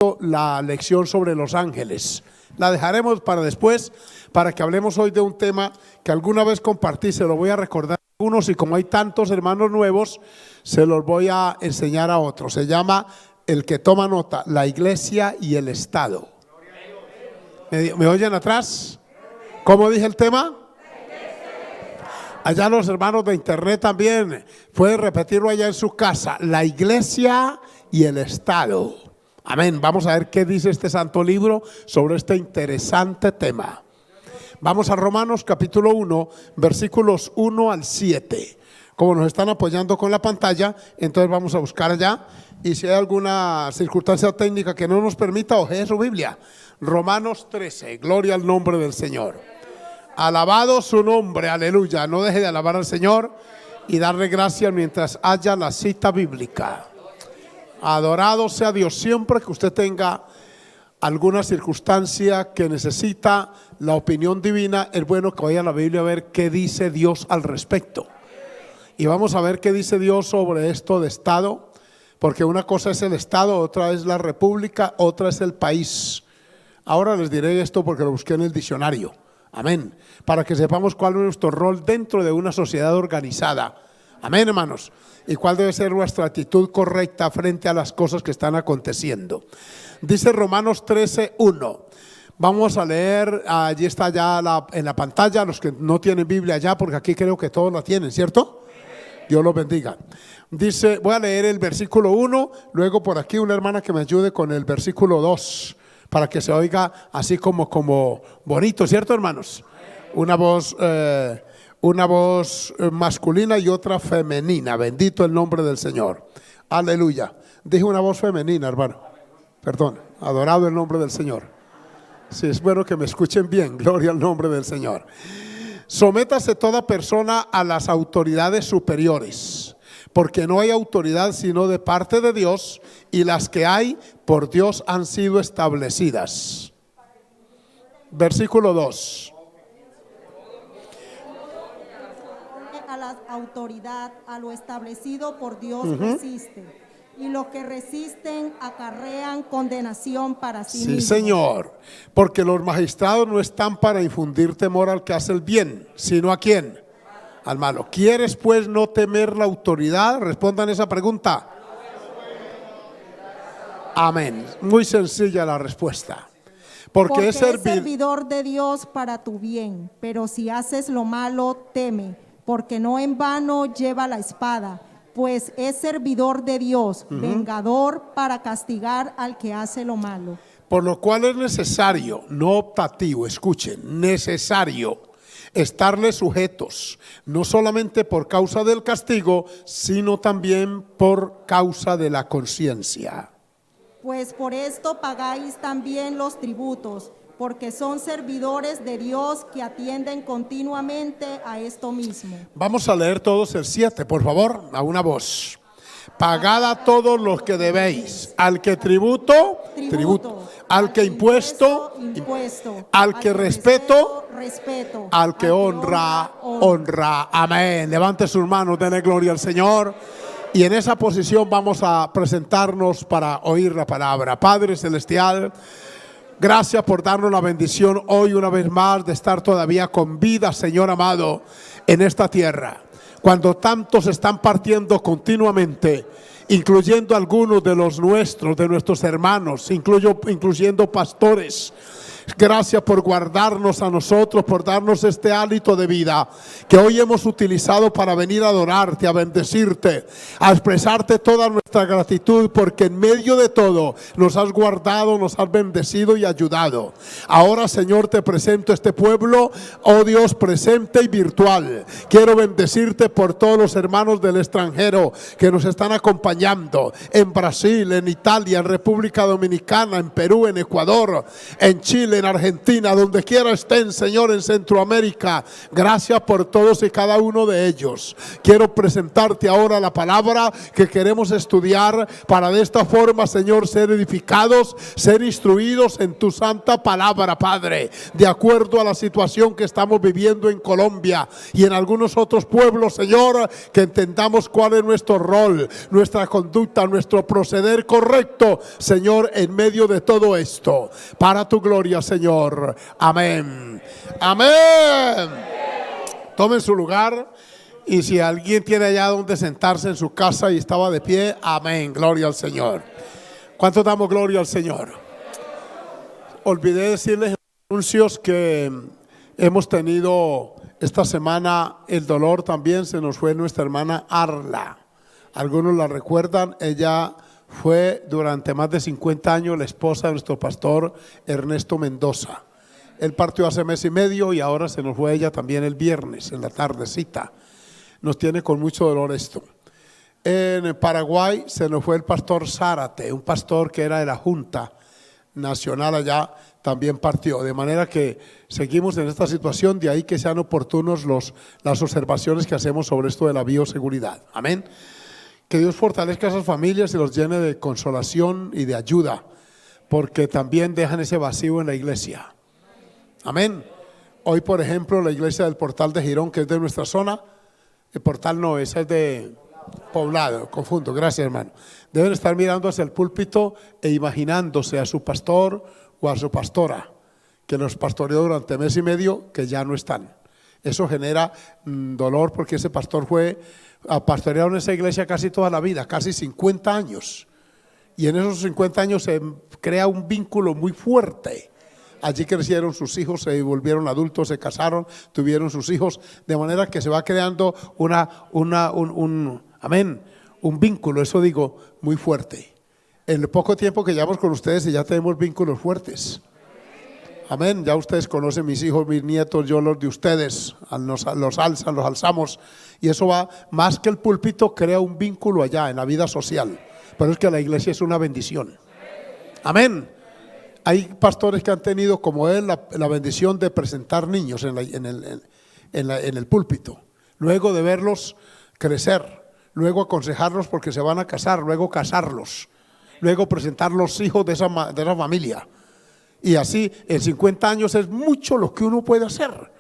la lección sobre los ángeles. La dejaremos para después, para que hablemos hoy de un tema que alguna vez compartí. Se lo voy a recordar a algunos, y como hay tantos hermanos nuevos, se los voy a enseñar a otros. Se llama, el que toma nota, la iglesia y el Estado. ¿Me oyen atrás? ¿Cómo dije el tema? Allá los hermanos de internet también pueden repetirlo allá en su casa: la iglesia y el Estado. Amén. Vamos a ver qué dice este santo libro sobre este interesante tema. Vamos a Romanos capítulo 1, versículos 1 al 7. Como nos están apoyando con la pantalla, entonces vamos a buscar allá. Y si hay alguna circunstancia técnica que no nos permita, ojee su Biblia. Romanos 13, gloria al nombre del Señor. Alabado su nombre, aleluya. No deje de alabar al Señor y darle gracias mientras haya la cita bíblica. Adorado sea Dios. Siempre que usted tenga alguna circunstancia que necesita la opinión divina, es bueno que vaya a la Biblia a ver qué dice Dios al respecto. Y vamos a ver qué dice Dios sobre esto de Estado, porque una cosa es el Estado, otra es la república, otra es el país. Ahora les diré esto porque lo busqué en el diccionario. Amén. Para que sepamos cuál es nuestro rol dentro de una sociedad organizada. Amén, hermanos. Y cuál debe ser nuestra actitud correcta frente a las cosas que están aconteciendo. Dice Romanos 13, 1. Vamos a leer, allí está ya en la pantalla, los que no tienen Biblia allá, porque aquí creo que todos la tienen, ¿cierto? Dios los bendiga. Dice, voy a leer el versículo 1, luego por aquí una hermana que me ayude con el versículo 2, para que se oiga así como bonito, ¿cierto, hermanos? Una voz masculina y otra femenina. Bendito el nombre del Señor. Aleluya. Dije una voz femenina, hermano. Perdón, adorado el nombre del Señor. Sí, es bueno que me escuchen bien. Gloria al nombre del Señor. Sométase toda persona a las autoridades superiores, porque no hay autoridad sino de parte de Dios, y las que hay por Dios han sido establecidas. Versículo 2. A la autoridad, a lo establecido por Dios resiste, y los que resisten acarrean condenación para sí mismos. Sí, Señor, porque los magistrados no están para infundir temor al que hace el bien, sino ¿a quién? Al malo. ¿Quieres pues no temer la autoridad? Respondan esa pregunta. Amén. Muy sencilla la respuesta. Porque es servidor de Dios para tu bien, pero si haces lo malo, teme, porque no en vano lleva la espada, pues es servidor de Dios, vengador para castigar al que hace lo malo. Por lo cual es necesario, no optativo, escuchen, necesario estarle sujetos, no solamente por causa del castigo, sino también por causa de la conciencia. Pues por esto pagáis también los tributos, porque son servidores de Dios que atienden continuamente a esto mismo. Vamos a leer todos el 7, por favor, a una voz. Pagad a todos los que debéis, al que tributo, al que impuesto, al que respeto, al que honra. Amén. Levante sus manos, denle gloria al Señor. Y en esa posición vamos a presentarnos para oír la palabra. Padre Celestial, gracias por darnos la bendición hoy una vez más de estar todavía con vida, Señor amado, en esta tierra. Cuando tantos están partiendo continuamente, incluyendo algunos de los nuestros, de nuestros hermanos, incluyendo pastores. Gracias por guardarnos a nosotros, por darnos este hálito de vida que hoy hemos utilizado para venir a adorarte, a bendecirte, a expresarte toda nuestra gratitud, porque en medio de todo nos has guardado, nos has bendecido y ayudado. Ahora, Señor, te presento este pueblo, oh Dios, presente y virtual. Quiero bendecirte por todos los hermanos del extranjero que nos están acompañando en Brasil, en Italia, en República Dominicana, en Perú, en Ecuador, en Chile, Chile, en Argentina, donde quiera estén, Señor, en Centroamérica. Gracias por todos y cada uno de ellos. Quiero presentarte ahora la palabra que queremos estudiar para de esta forma, Señor, ser edificados, ser instruidos en tu santa palabra, Padre, de acuerdo a la situación que estamos viviendo en Colombia y en algunos otros pueblos, Señor, que entendamos cuál es nuestro rol, nuestra conducta, nuestro proceder correcto, Señor, en medio de todo esto, para tu gloria, Señor. Amén. Amén. Tomen su lugar, y si alguien tiene allá donde sentarse en su casa y estaba de pie, amén, gloria al Señor. ¿Cuánto damos gloria al Señor? Olvidé decirles en los anuncios que hemos tenido esta semana el dolor también. Se nos fue nuestra hermana Arla. Algunos la recuerdan. Ella fue durante más de 50 años la esposa de nuestro pastor Ernesto Mendoza. Él partió hace mes y medio y ahora se nos fue ella también el viernes en la tardecita. Nos tiene con mucho dolor esto. En Paraguay se nos fue el pastor Zárate, un pastor que era de la Junta Nacional allá, también partió. De manera que seguimos en esta situación, de ahí que sean oportunos las observaciones que hacemos sobre esto de la bioseguridad. Amén. Que Dios fortalezca a esas familias y los llene de consolación y de ayuda, porque también dejan ese vacío en la iglesia. Amén. Hoy, por ejemplo, la iglesia del Portal de Girón, que es de nuestra zona, el Portal no, ese es de Poblado, confundo, gracias hermano. Deben estar mirando hacia el púlpito e imaginándose a su pastor o a su pastora, que los pastoreó durante mes y medio, que ya no están. Eso genera dolor, porque ese pastor fue pastoreado en esa iglesia casi toda la vida, casi 50 años. Y en esos 50 años se crea un vínculo muy fuerte. Allí crecieron sus hijos, se volvieron adultos, se casaron, tuvieron sus hijos, de manera que se va creando un vínculo, eso digo, muy fuerte. En el poco tiempo que llevamos con ustedes ya tenemos vínculos fuertes. Amén, ya ustedes conocen mis hijos, mis nietos, yo los de ustedes, los alzamos, y eso va, más que el púlpito, crea un vínculo allá en la vida social. Pero es que la iglesia es una bendición. Amén. Hay pastores que han tenido como él la bendición de presentar niños en el púlpito, luego de verlos crecer, luego aconsejarlos porque se van a casar, luego casarlos, luego presentar los hijos de esa familia. Y así en 50 años es mucho lo que uno puede hacer,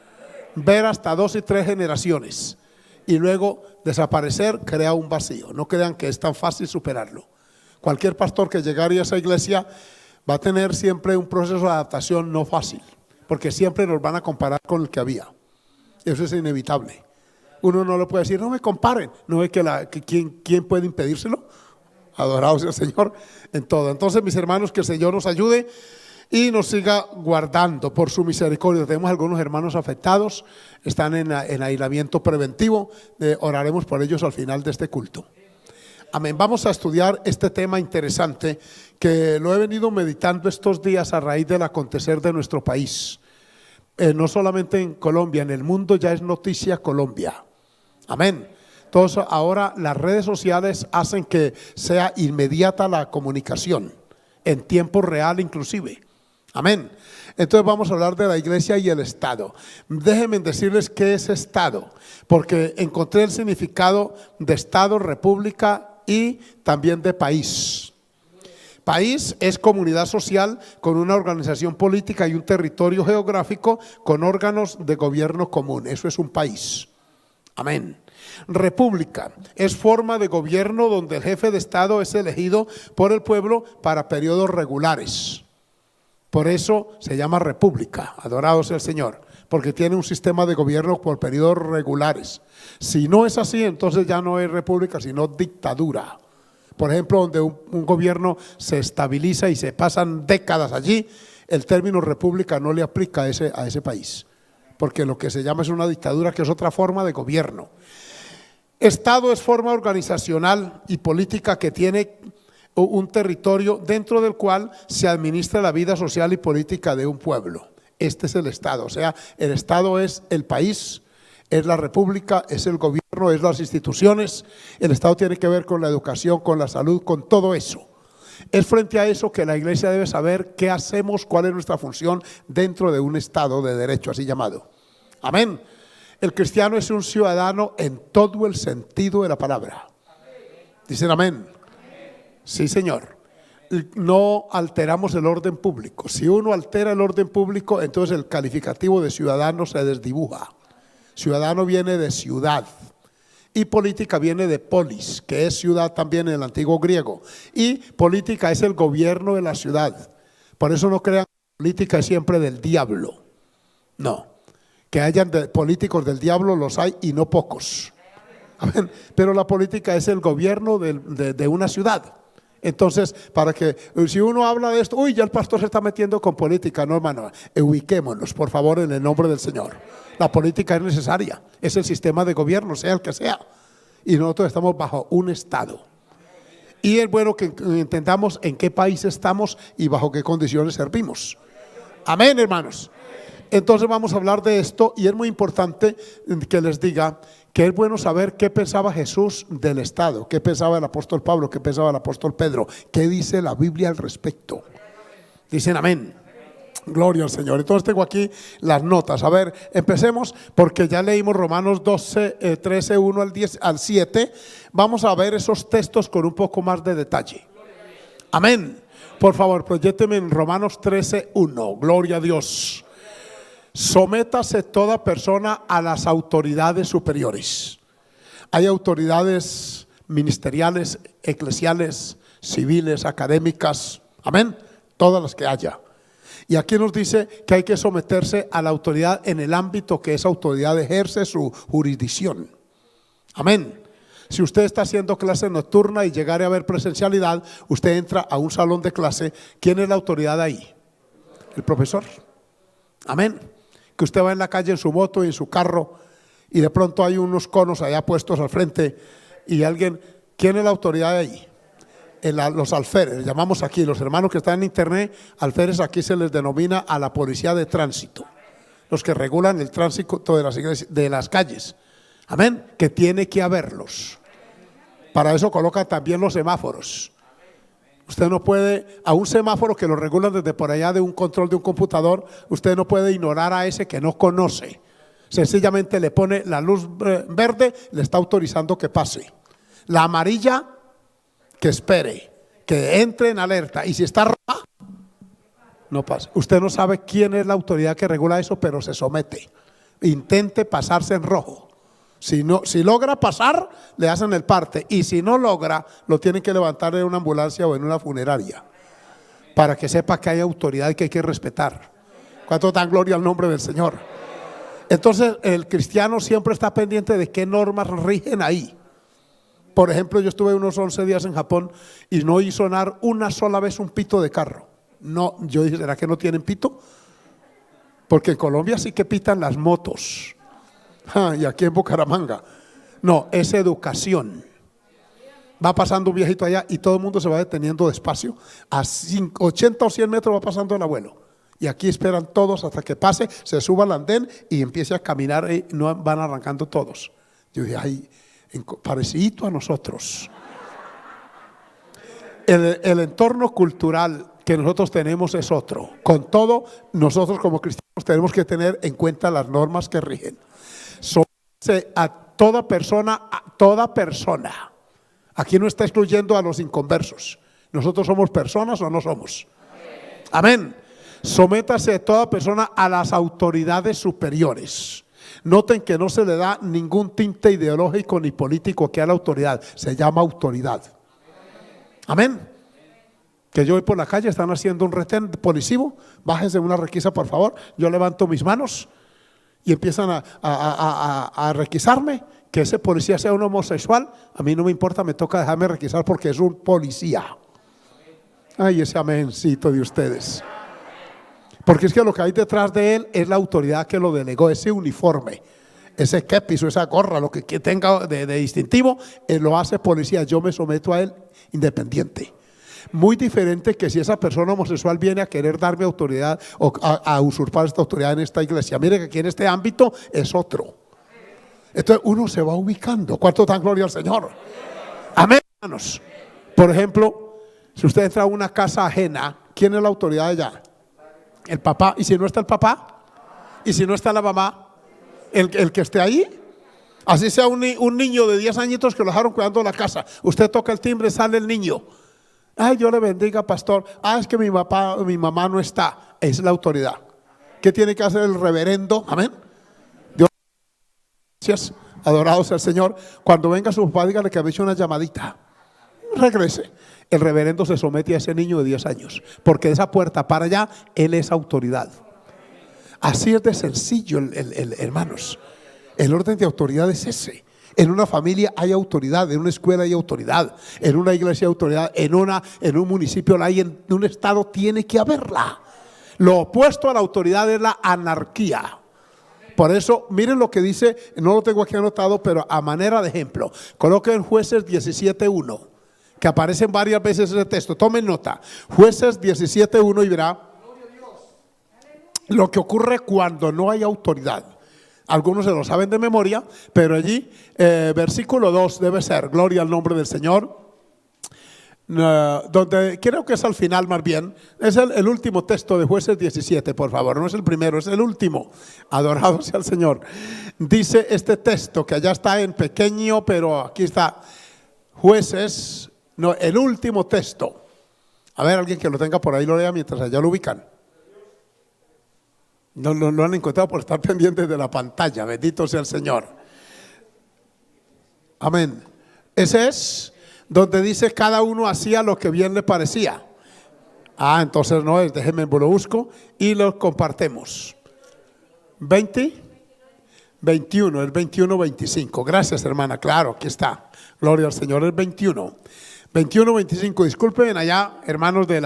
ver hasta 2 y 3 generaciones y luego desaparecer crea un vacío. No crean que es tan fácil superarlo. Cualquier pastor que llegara a esa iglesia va a tener siempre un proceso de adaptación no fácil, porque siempre nos van a comparar con el que había. Eso es inevitable. Uno no le puede decir, no me comparen. ¿No ve quién puede impedírselo? Adorado sea el Señor en todo. Entonces, mis hermanos, que el Señor nos ayude y nos siga guardando por su misericordia. Tenemos algunos hermanos afectados, están en aislamiento preventivo. Oraremos por ellos al final de este culto. Amén. Vamos a estudiar este tema interesante que lo he venido meditando estos días a raíz del acontecer de nuestro país. No solamente en Colombia, en el mundo ya es noticia Colombia. Amén. Entonces ahora las redes sociales hacen que sea inmediata la comunicación, en tiempo real inclusive. Amén. Entonces vamos a hablar de la iglesia y el Estado. Déjenme decirles qué es Estado, porque encontré el significado de Estado, república y también de país. País es comunidad social con una organización política y un territorio geográfico con órganos de gobierno común. Eso es un país. Amén. República es forma de gobierno donde el jefe de Estado es elegido por el pueblo para periodos regulares. Por eso se llama república, adorado sea el Señor, porque tiene un sistema de gobierno por periodos regulares. Si no es así, entonces ya no es república, sino dictadura. Por ejemplo, donde un gobierno se estabiliza y se pasan décadas allí, el término república no le aplica a ese país, porque lo que se llama es una dictadura, que es otra forma de gobierno. Estado es forma organizacional y política que tiene un territorio dentro del cual se administra la vida social y política de un pueblo. Este es el Estado, o sea, el Estado es el país, es la república, es el gobierno, es las instituciones. El Estado tiene que ver con la educación, con la salud, con todo eso. Es frente a eso que la iglesia debe saber qué hacemos, cuál es nuestra función dentro de un Estado de derecho, así llamado. Amén. El cristiano es un ciudadano en todo el sentido de la palabra. Dicen amén. Sí, Señor. No alteramos el orden público. Si uno altera el orden público, entonces el calificativo de ciudadano se desdibuja. Ciudadano viene de ciudad y política viene de polis, que es ciudad también en el antiguo griego, y política es el gobierno de la ciudad. Por eso no crean que política es siempre del diablo. No, que hayan políticos del diablo los hay y no pocos. Amén. Pero la política es el gobierno de una ciudad. Entonces, para que si uno habla de esto, uy, ya el pastor se está metiendo con política. No, hermano, ubiquémonos, por favor, en el nombre del Señor. La política es necesaria, es el sistema de gobierno, sea el que sea. Y nosotros estamos bajo un Estado. Y es bueno que entendamos en qué país estamos y bajo qué condiciones servimos. Amén, hermanos. Entonces vamos a hablar de esto y es muy importante que les diga que es bueno saber qué pensaba Jesús del Estado, qué pensaba el apóstol Pablo, qué pensaba el apóstol Pedro, qué dice la Biblia al respecto. Dicen amén. Gloria al Señor. Entonces tengo aquí las notas. A ver, empecemos porque ya leímos Romanos 12, 13, 1 al 10, al 7. Vamos a ver esos textos con un poco más de detalle. Amén. Por favor, proyécteme en Romanos 13, 1. Gloria a Dios. Sométase toda persona a las autoridades superiores. Hay autoridades ministeriales, eclesiales, civiles, académicas. Amén. Todas las que haya. Y aquí nos dice que hay que someterse a la autoridad en el ámbito que esa autoridad ejerce su jurisdicción. Amén. Si usted está haciendo clase nocturna y llegare a ver presencialidad, usted entra a un salón de clase. ¿Quién es la autoridad ahí? El profesor. Amén. Que usted va en la calle en su moto y en su carro y de pronto hay unos conos allá puestos al frente y alguien, ¿quién es la autoridad de ahí? Los alférez, llamamos aquí, los hermanos que están en internet, alférez aquí se les denomina a la policía de tránsito, los que regulan el tránsito de las iglesias, de las calles, amén, que tiene que haberlos. Para eso colocan también los semáforos. Usted no puede, a un semáforo que lo regulan desde por allá de un control de un computador, usted no puede ignorar a ese que no conoce. Sencillamente le pone la luz verde, le está autorizando que pase. La amarilla, que espere, que entre en alerta, y si está roja, no pasa. Usted no sabe quién es la autoridad que regula eso, pero se somete. Intente pasarse en rojo. Si logra pasar, le hacen el parte, y si no logra, lo tienen que levantar en una ambulancia o en una funeraria, para que sepa que hay autoridad y que hay que respetar. ¿Cuánto dan gloria al nombre del Señor? Entonces el cristiano siempre está pendiente de qué normas rigen ahí. Por ejemplo, yo estuve unos 11 días en Japón y no oí sonar una sola vez un pito de carro. No, yo dije, ¿será que no tienen pito? Porque en Colombia sí que pitan las motos. Y aquí en Bucaramanga. No, es educación. Va pasando un viejito allá y todo el mundo se va deteniendo despacio. A 80 o 100 metros va pasando el abuelo. Y aquí esperan todos hasta que pase, se suba al andén y empiece a caminar y no van arrancando todos. Yo dije, ay, parecido a nosotros. El entorno cultural que nosotros tenemos es otro. Con todo, nosotros como cristianos tenemos que tener en cuenta las normas que rigen. A toda persona, aquí no está excluyendo a los inconversos. Nosotros somos personas o no somos. Amén. Sométase a toda persona a las autoridades superiores. Noten que no se le da ningún tinte ideológico ni político que a la autoridad, se llama autoridad. Amén. Que yo voy por la calle, están haciendo un retén policivo, bájense una requisa por favor, yo levanto mis manos y empiezan a requisarme, que ese policía sea un homosexual, a mí no me importa, me toca dejarme requisar porque es un policía. Ay, ese amencito de ustedes. Porque es que lo que hay detrás de él es la autoridad que lo delegó, ese uniforme, ese kepis o esa gorra, lo que tenga de distintivo, él lo hace policía, yo me someto a él independiente. Muy diferente que si esa persona homosexual viene a querer darme autoridad o a usurpar esta autoridad en esta iglesia. Mire que aquí en este ámbito es otro. Entonces uno se va ubicando. ¿Cuánto dan gloria al Señor? Amén, hermanos. Por ejemplo, Si usted entra a una casa ajena, ¿quién es la autoridad allá? El papá. ¿Y si no está el papá? ¿Y si no está la mamá? ¿El que esté ahí? Así sea un niño de 10 añitos que lo dejaron cuidando la casa. Usted toca el timbre, sale el niño. Ay, Dios le bendiga, pastor. Es que mi mamá no está. Es la autoridad. ¿Qué tiene que hacer el reverendo? Amén. Dios, gracias. Adorado sea el Señor. Cuando venga su papá, dígale que había hecho una llamadita. Regrese. El reverendo se somete a ese niño de 10 años. Porque de esa puerta para allá, él es autoridad. Así es de sencillo, hermanos. El orden de autoridad es ese. En una familia hay autoridad, en una escuela hay autoridad, en una iglesia hay autoridad, en un municipio la hay, en un estado tiene que haberla. Lo opuesto a la autoridad es la anarquía. Por eso, miren lo que dice, no lo tengo aquí anotado, pero a manera de ejemplo, coloquen Jueces 17:1, que aparecen varias veces ese texto. Tomen nota, Jueces 17:1 y verá lo que ocurre cuando no hay autoridad. Algunos se lo saben de memoria, pero allí, versículo 2 debe ser, gloria al nombre del Señor, donde creo que es al final más bien, es el último texto de Jueces 17, por favor, no es el primero, es el último, adorado sea el Señor. Dice este texto, que allá está en pequeño, pero aquí está, Jueces, no, el último texto. A ver, alguien que lo tenga por ahí lo lea mientras allá lo ubican. No lo han encontrado por estar pendientes de la pantalla. Bendito sea el Señor. Amén. Ese es donde dice cada uno hacía lo que bien le parecía. Entonces no es, déjenme lo busco y lo compartimos. 20, 21, el 21, 25. Gracias, hermana. Claro, aquí está. Gloria al Señor, el 21. 21, 25. Disculpen allá, hermanos de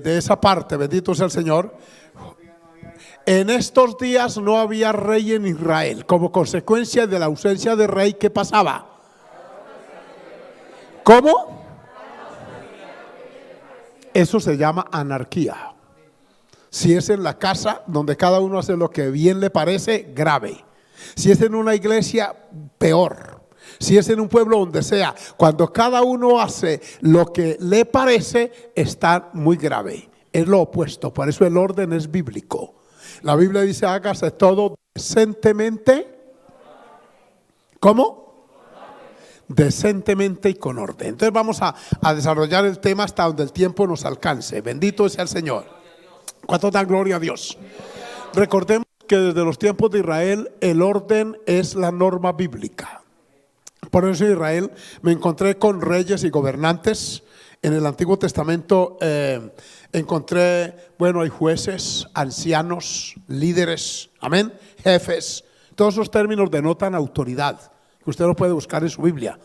esa parte, bendito sea el Señor. En estos días no había rey en Israel. Como consecuencia de la ausencia de rey, ¿qué pasaba? ¿Cómo? Eso se llama anarquía. Si es en la casa donde cada uno hace lo que bien le parece, grave. Si es en una iglesia, peor. Si es en un pueblo, donde sea, cuando cada uno hace lo que le parece, está muy grave. Es lo opuesto, por eso el orden es bíblico. La Biblia dice, hágase todo decentemente. ¿Cómo? Decentemente y con orden. Entonces vamos a desarrollar el tema hasta donde el tiempo nos alcance. Bendito sea el Señor. ¿Cuánto dan gloria a Dios? Recordemos que desde los tiempos de Israel el orden es la norma bíblica. Por eso en Israel me encontré con reyes y gobernantes. En el Antiguo Testamento encontré, hay jueces, ancianos, líderes, amén, jefes. Todos esos términos denotan autoridad, que usted lo puede buscar en su Biblia.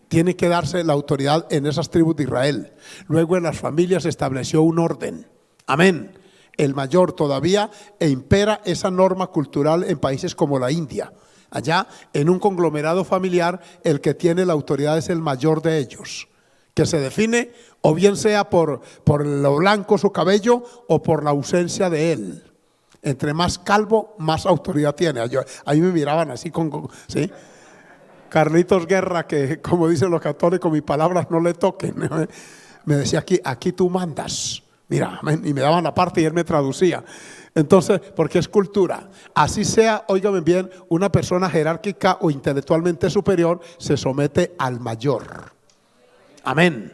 Tiene que darse la autoridad en esas tribus de Israel. Luego en las familias se estableció un orden, amén. El mayor todavía impera esa norma cultural en países como la India. Allá, en un conglomerado familiar, el que tiene la autoridad es el mayor de ellos, que se define o bien sea por lo blanco su cabello o por la ausencia de él. Entre más calvo, más autoridad tiene. Ahí me miraban así ¿sí? Carlitos Guerra, que como dicen los católicos, mis palabras no le toquen. Me decía, aquí tú mandas. Mira, y me daban la parte y él me traducía. Entonces, porque es cultura. Así sea, óigame bien, una persona jerárquica o intelectualmente superior se somete al mayor. Amén.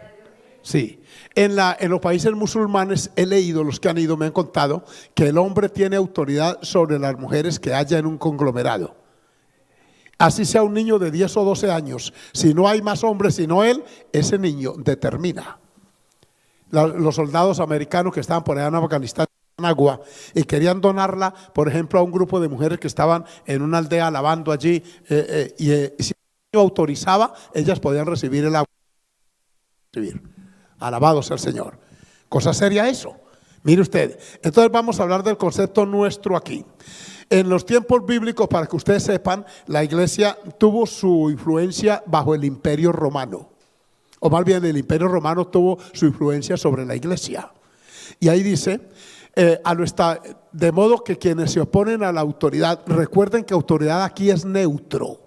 Sí. En los países musulmanes he leído, los que han ido me han contado, que el hombre tiene autoridad sobre las mujeres que haya en un conglomerado. Así sea un niño de 10 o 12 años, si no hay más hombres sino él, ese niño determina. Los soldados americanos que estaban por allá en Afganistán agua y querían donarla, por ejemplo, a un grupo de mujeres que estaban en una aldea lavando allí, y si el niño autorizaba, ellas podían recibir el agua. Alabado sea el Señor. Cosa seria eso. Mire usted, entonces vamos a hablar del concepto nuestro aquí. En los tiempos bíblicos, para que ustedes sepan, la iglesia tuvo su influencia bajo el Imperio Romano, o más bien el Imperio Romano tuvo su influencia sobre la iglesia. Y ahí dice, de modo que quienes se oponen a la autoridad, recuerden que autoridad aquí es neutro.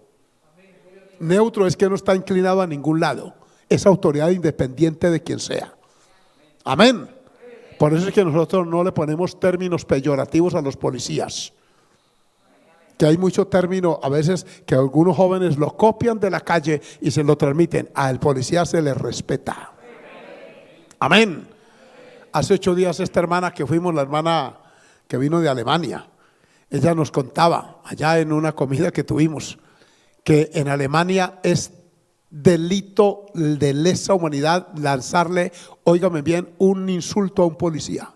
Neutro es que no está inclinado a ningún lado. es autoridad independiente de quien sea. Amén. Por eso es que nosotros no le ponemos términos peyorativos a los policías. Que hay mucho término a veces que algunos jóvenes lo copian de la calle y se lo transmiten. Al policía se le respeta. Amén. Hace 8 días esta hermana que fuimos, la hermana que vino de Alemania, ella nos contaba allá en una comida que tuvimos que en Alemania es delito de lesa humanidad lanzarle, óigame bien, un insulto a un policía.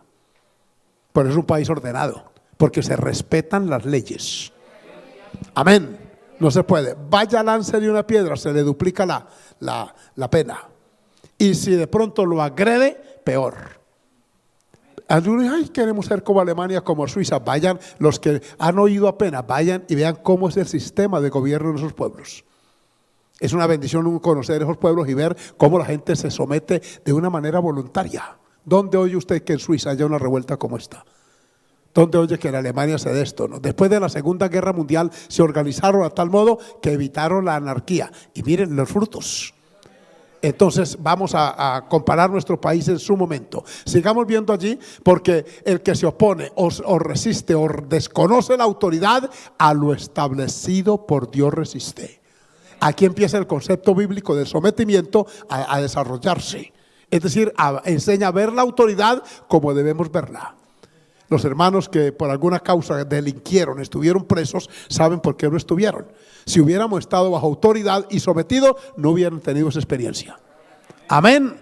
Pero es un país ordenado, porque se respetan las leyes. Amén. No se puede. Vaya, láncele una piedra, se le duplica la pena. Y si de pronto lo agrede, peor. Algunos dicen, ay, queremos ser como Alemania, como Suiza. Vayan, los que han oído apenas, vayan y vean cómo es el sistema de gobierno en esos pueblos. Es una bendición conocer esos pueblos y ver cómo la gente se somete de una manera voluntaria. ¿Dónde oye usted que en Suiza haya una revuelta como esta? ¿Dónde oye que en Alemania se dé esto? ¿No? Después de la Segunda Guerra Mundial se organizaron a tal modo que evitaron la anarquía. Y miren los frutos. Entonces vamos a comparar nuestro país en su momento. Sigamos viendo allí, porque el que se opone o resiste o desconoce la autoridad, a lo establecido por Dios resiste. Aquí empieza el concepto bíblico del sometimiento a desarrollarse. Es decir, enseña a ver la autoridad como debemos verla. Los hermanos que por alguna causa delinquieron, estuvieron presos, saben por qué no estuvieron. Si hubiéramos estado bajo autoridad y sometidos, no hubieran tenido esa experiencia. Amén.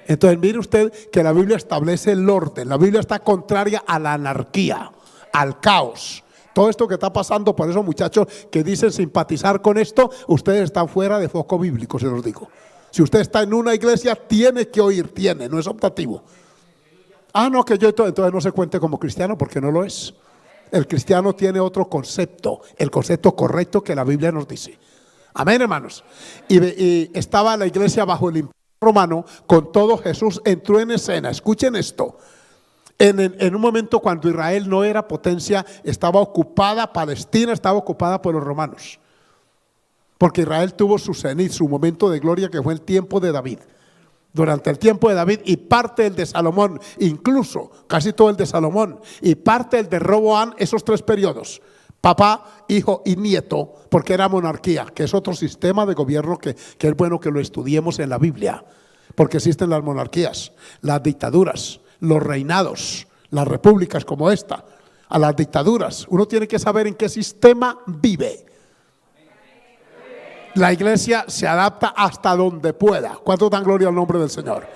Entonces mire usted que la Biblia establece el orden. La Biblia está contraria a la anarquía, al caos. Todo esto que está pasando, por esos muchachos que dicen simpatizar con esto, ustedes están fuera de foco bíblico, se los digo. Si usted está en una iglesia, tiene que oír, no es optativo. Ah, no, que yo entonces no se cuente como cristiano, porque no lo es. El cristiano tiene otro concepto, el concepto correcto que la Biblia nos dice. Amén, hermanos. Y estaba la iglesia bajo el imperio romano, con todo Jesús entró en escena. Escuchen esto. En un momento cuando Israel no era potencia, estaba ocupada, Palestina estaba ocupada por los romanos. Porque Israel tuvo su cenit, su momento de gloria, que fue el tiempo de David. Durante el tiempo de David y parte del de Salomón, incluso casi todo el de Salomón y parte del de Roboam, esos 3 periodos, papá, hijo y nieto, porque era monarquía, que es otro sistema de gobierno que es bueno que lo estudiemos en la Biblia, porque existen las monarquías, las dictaduras, los reinados, las repúblicas como esta, a las dictaduras. Uno tiene que saber en qué sistema vive. La iglesia se adapta hasta donde pueda. ¿Cuántos dan gloria al nombre del Señor?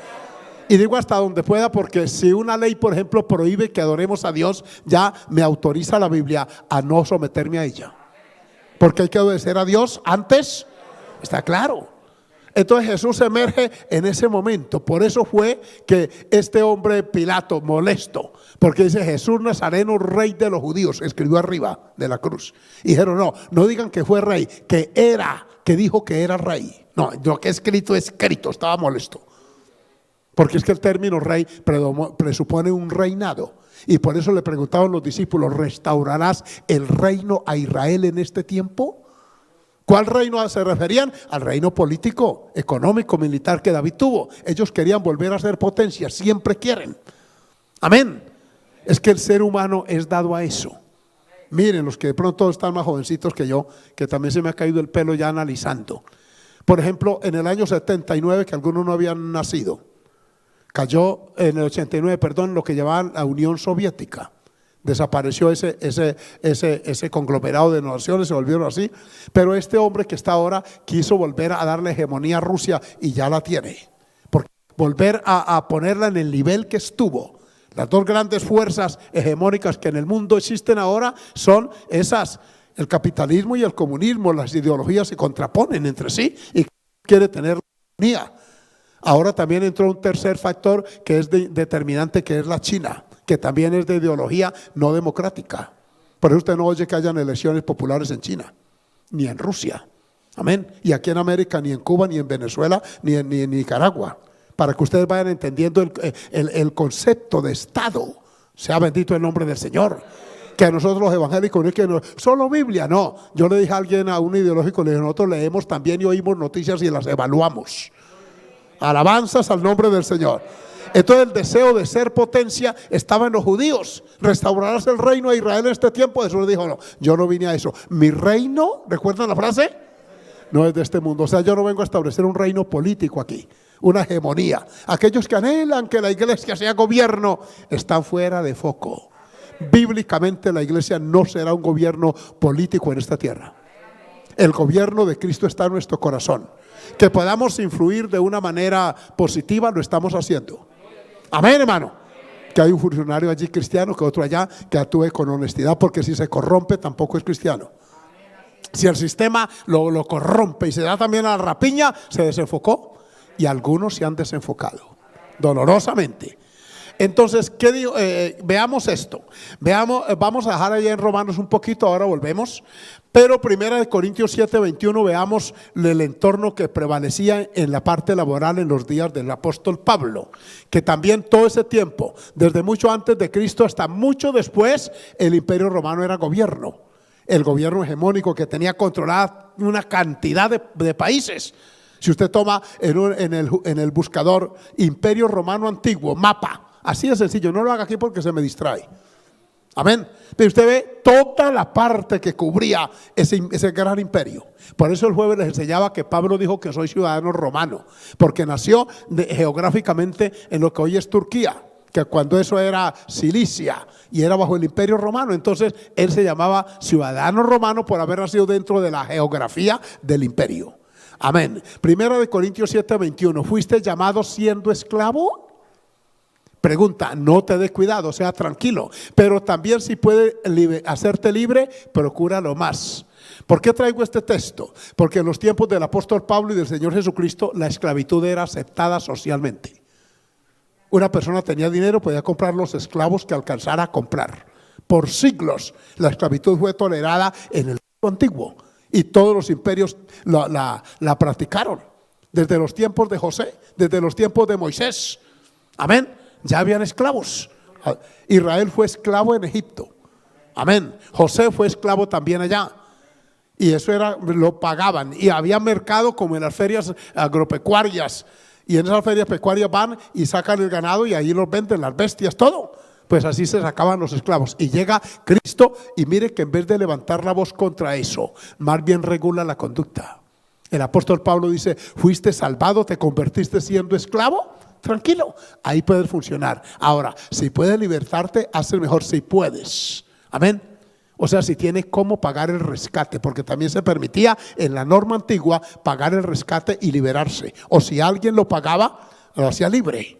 Y digo hasta donde pueda porque si una ley, por ejemplo, prohíbe que adoremos a Dios, ya me autoriza la Biblia a no someterme a ella. Porque hay que obedecer a Dios antes, está claro. Entonces Jesús emerge en ese momento. Por eso fue que este hombre Pilato, molesto, porque dice Jesús Nazareno, rey de los judíos, escribió arriba de la cruz. Y dijeron, no digan que fue rey, que dijo que era rey. No, lo que es escrito, estaba molesto. Porque es que el término rey presupone un reinado. Y por eso le preguntaban los discípulos, ¿restaurarás el reino a Israel en este tiempo? ¿Cuál reino se referían? Al reino político, económico, militar que David tuvo. Ellos querían volver a ser potencia, siempre quieren. Amén. Es que el ser humano es dado a eso. Miren, los que de pronto están más jovencitos que yo, que también se me ha caído el pelo ya analizando. Por ejemplo, en el año 79, que algunos no habían nacido, cayó en el 89, perdón, lo que llamaban la Unión Soviética. Desapareció ese conglomerado de naciones, se volvieron así. Pero este hombre que está ahora quiso volver a darle hegemonía a Rusia y ya la tiene. Porque volver a ponerla en el nivel que estuvo. Las 2 grandes fuerzas hegemónicas que en el mundo existen ahora son esas, el capitalismo y el comunismo. Las ideologías se contraponen entre sí y quiere tener la hegemonía. Ahora también entró un tercer factor que es determinante, que es la China, que también es de ideología no democrática. Por eso usted no oye que hayan elecciones populares en China, ni en Rusia. Amén. Y aquí en América, ni en Cuba, ni en Venezuela, ni en Nicaragua. Para que ustedes vayan entendiendo el concepto de Estado. Sea bendito el nombre del Señor. Que nosotros los evangélicos no es que solo Biblia, no. Yo le dije a alguien, a un ideológico, le dije, nosotros leemos también y oímos noticias y las evaluamos. Alabanzas al nombre del Señor. Entonces el deseo de ser potencia estaba en los judíos. Restaurarás el reino de Israel en este tiempo. Jesús dijo, no, yo no vine a eso. Mi reino, ¿recuerdan la frase? No es de este mundo. O sea, yo no vengo a establecer un reino político aquí, una hegemonía. Aquellos que anhelan que la iglesia sea gobierno están fuera de foco. Bíblicamente la iglesia no será un gobierno político en esta tierra. El gobierno de Cristo está en nuestro corazón. Que podamos influir de una manera positiva, lo estamos haciendo. Amén, hermano. Que hay un funcionario allí cristiano, que otro allá, que actúe con honestidad, porque si se corrompe tampoco es cristiano. Si el sistema lo corrompe y se da también a la rapiña, se desenfocó y algunos se han desenfocado dolorosamente. Entonces, ¿qué digo? Veamos esto. Vamos a dejar allá en Romanos un poquito, ahora volvemos. Pero 1 Corintios 7:21, veamos el entorno que prevalecía en la parte laboral en los días del apóstol Pablo. Que también todo ese tiempo, desde mucho antes de Cristo hasta mucho después, el imperio romano era gobierno. El gobierno hegemónico que tenía controlada una cantidad de países. Si usted toma en el buscador Imperio Romano Antiguo, mapa, así de sencillo, no lo haga aquí porque se me distrae. Amén. Pero usted ve toda la parte que cubría ese gran imperio. Por eso el jueves les enseñaba que Pablo dijo que soy ciudadano romano, porque nació geográficamente en lo que hoy es Turquía, que cuando eso era Cilicia y era bajo el imperio romano. Entonces él se llamaba ciudadano romano por haber nacido dentro de la geografía del imperio. Amén. 1 Corintios 7:21, ¿fuiste llamado siendo esclavo? Pregunta, no te des cuidado, sea tranquilo, pero también si puede hacerte libre, procúralo más. ¿Por qué traigo este texto? Porque en los tiempos del apóstol Pablo y del Señor Jesucristo la esclavitud era aceptada socialmente. Una persona tenía dinero, podía comprar los esclavos que alcanzara a comprar. Por siglos la esclavitud fue tolerada en el mundo antiguo y todos los imperios la practicaron. Desde los tiempos de José, desde los tiempos de Moisés. Amén. Ya habían esclavos. Israel fue esclavo en Egipto. Amén. José fue esclavo también allá. Y eso lo pagaban. Y había mercado como en las ferias agropecuarias. Y en esas ferias pecuarias van y sacan el ganado y ahí los venden, las bestias, todo. Pues así se sacaban los esclavos. Y llega Cristo y mire que en vez de levantar la voz contra eso, más bien regula la conducta. El apóstol Pablo dice, fuiste salvado, te convertiste siendo esclavo. Tranquilo, ahí puedes funcionar. Ahora, si puedes libertarte, haz el mejor si puedes. Amén. O sea, si tiene cómo pagar el rescate, porque también se permitía en la norma antigua pagar el rescate y liberarse. O si alguien lo pagaba, lo hacía libre.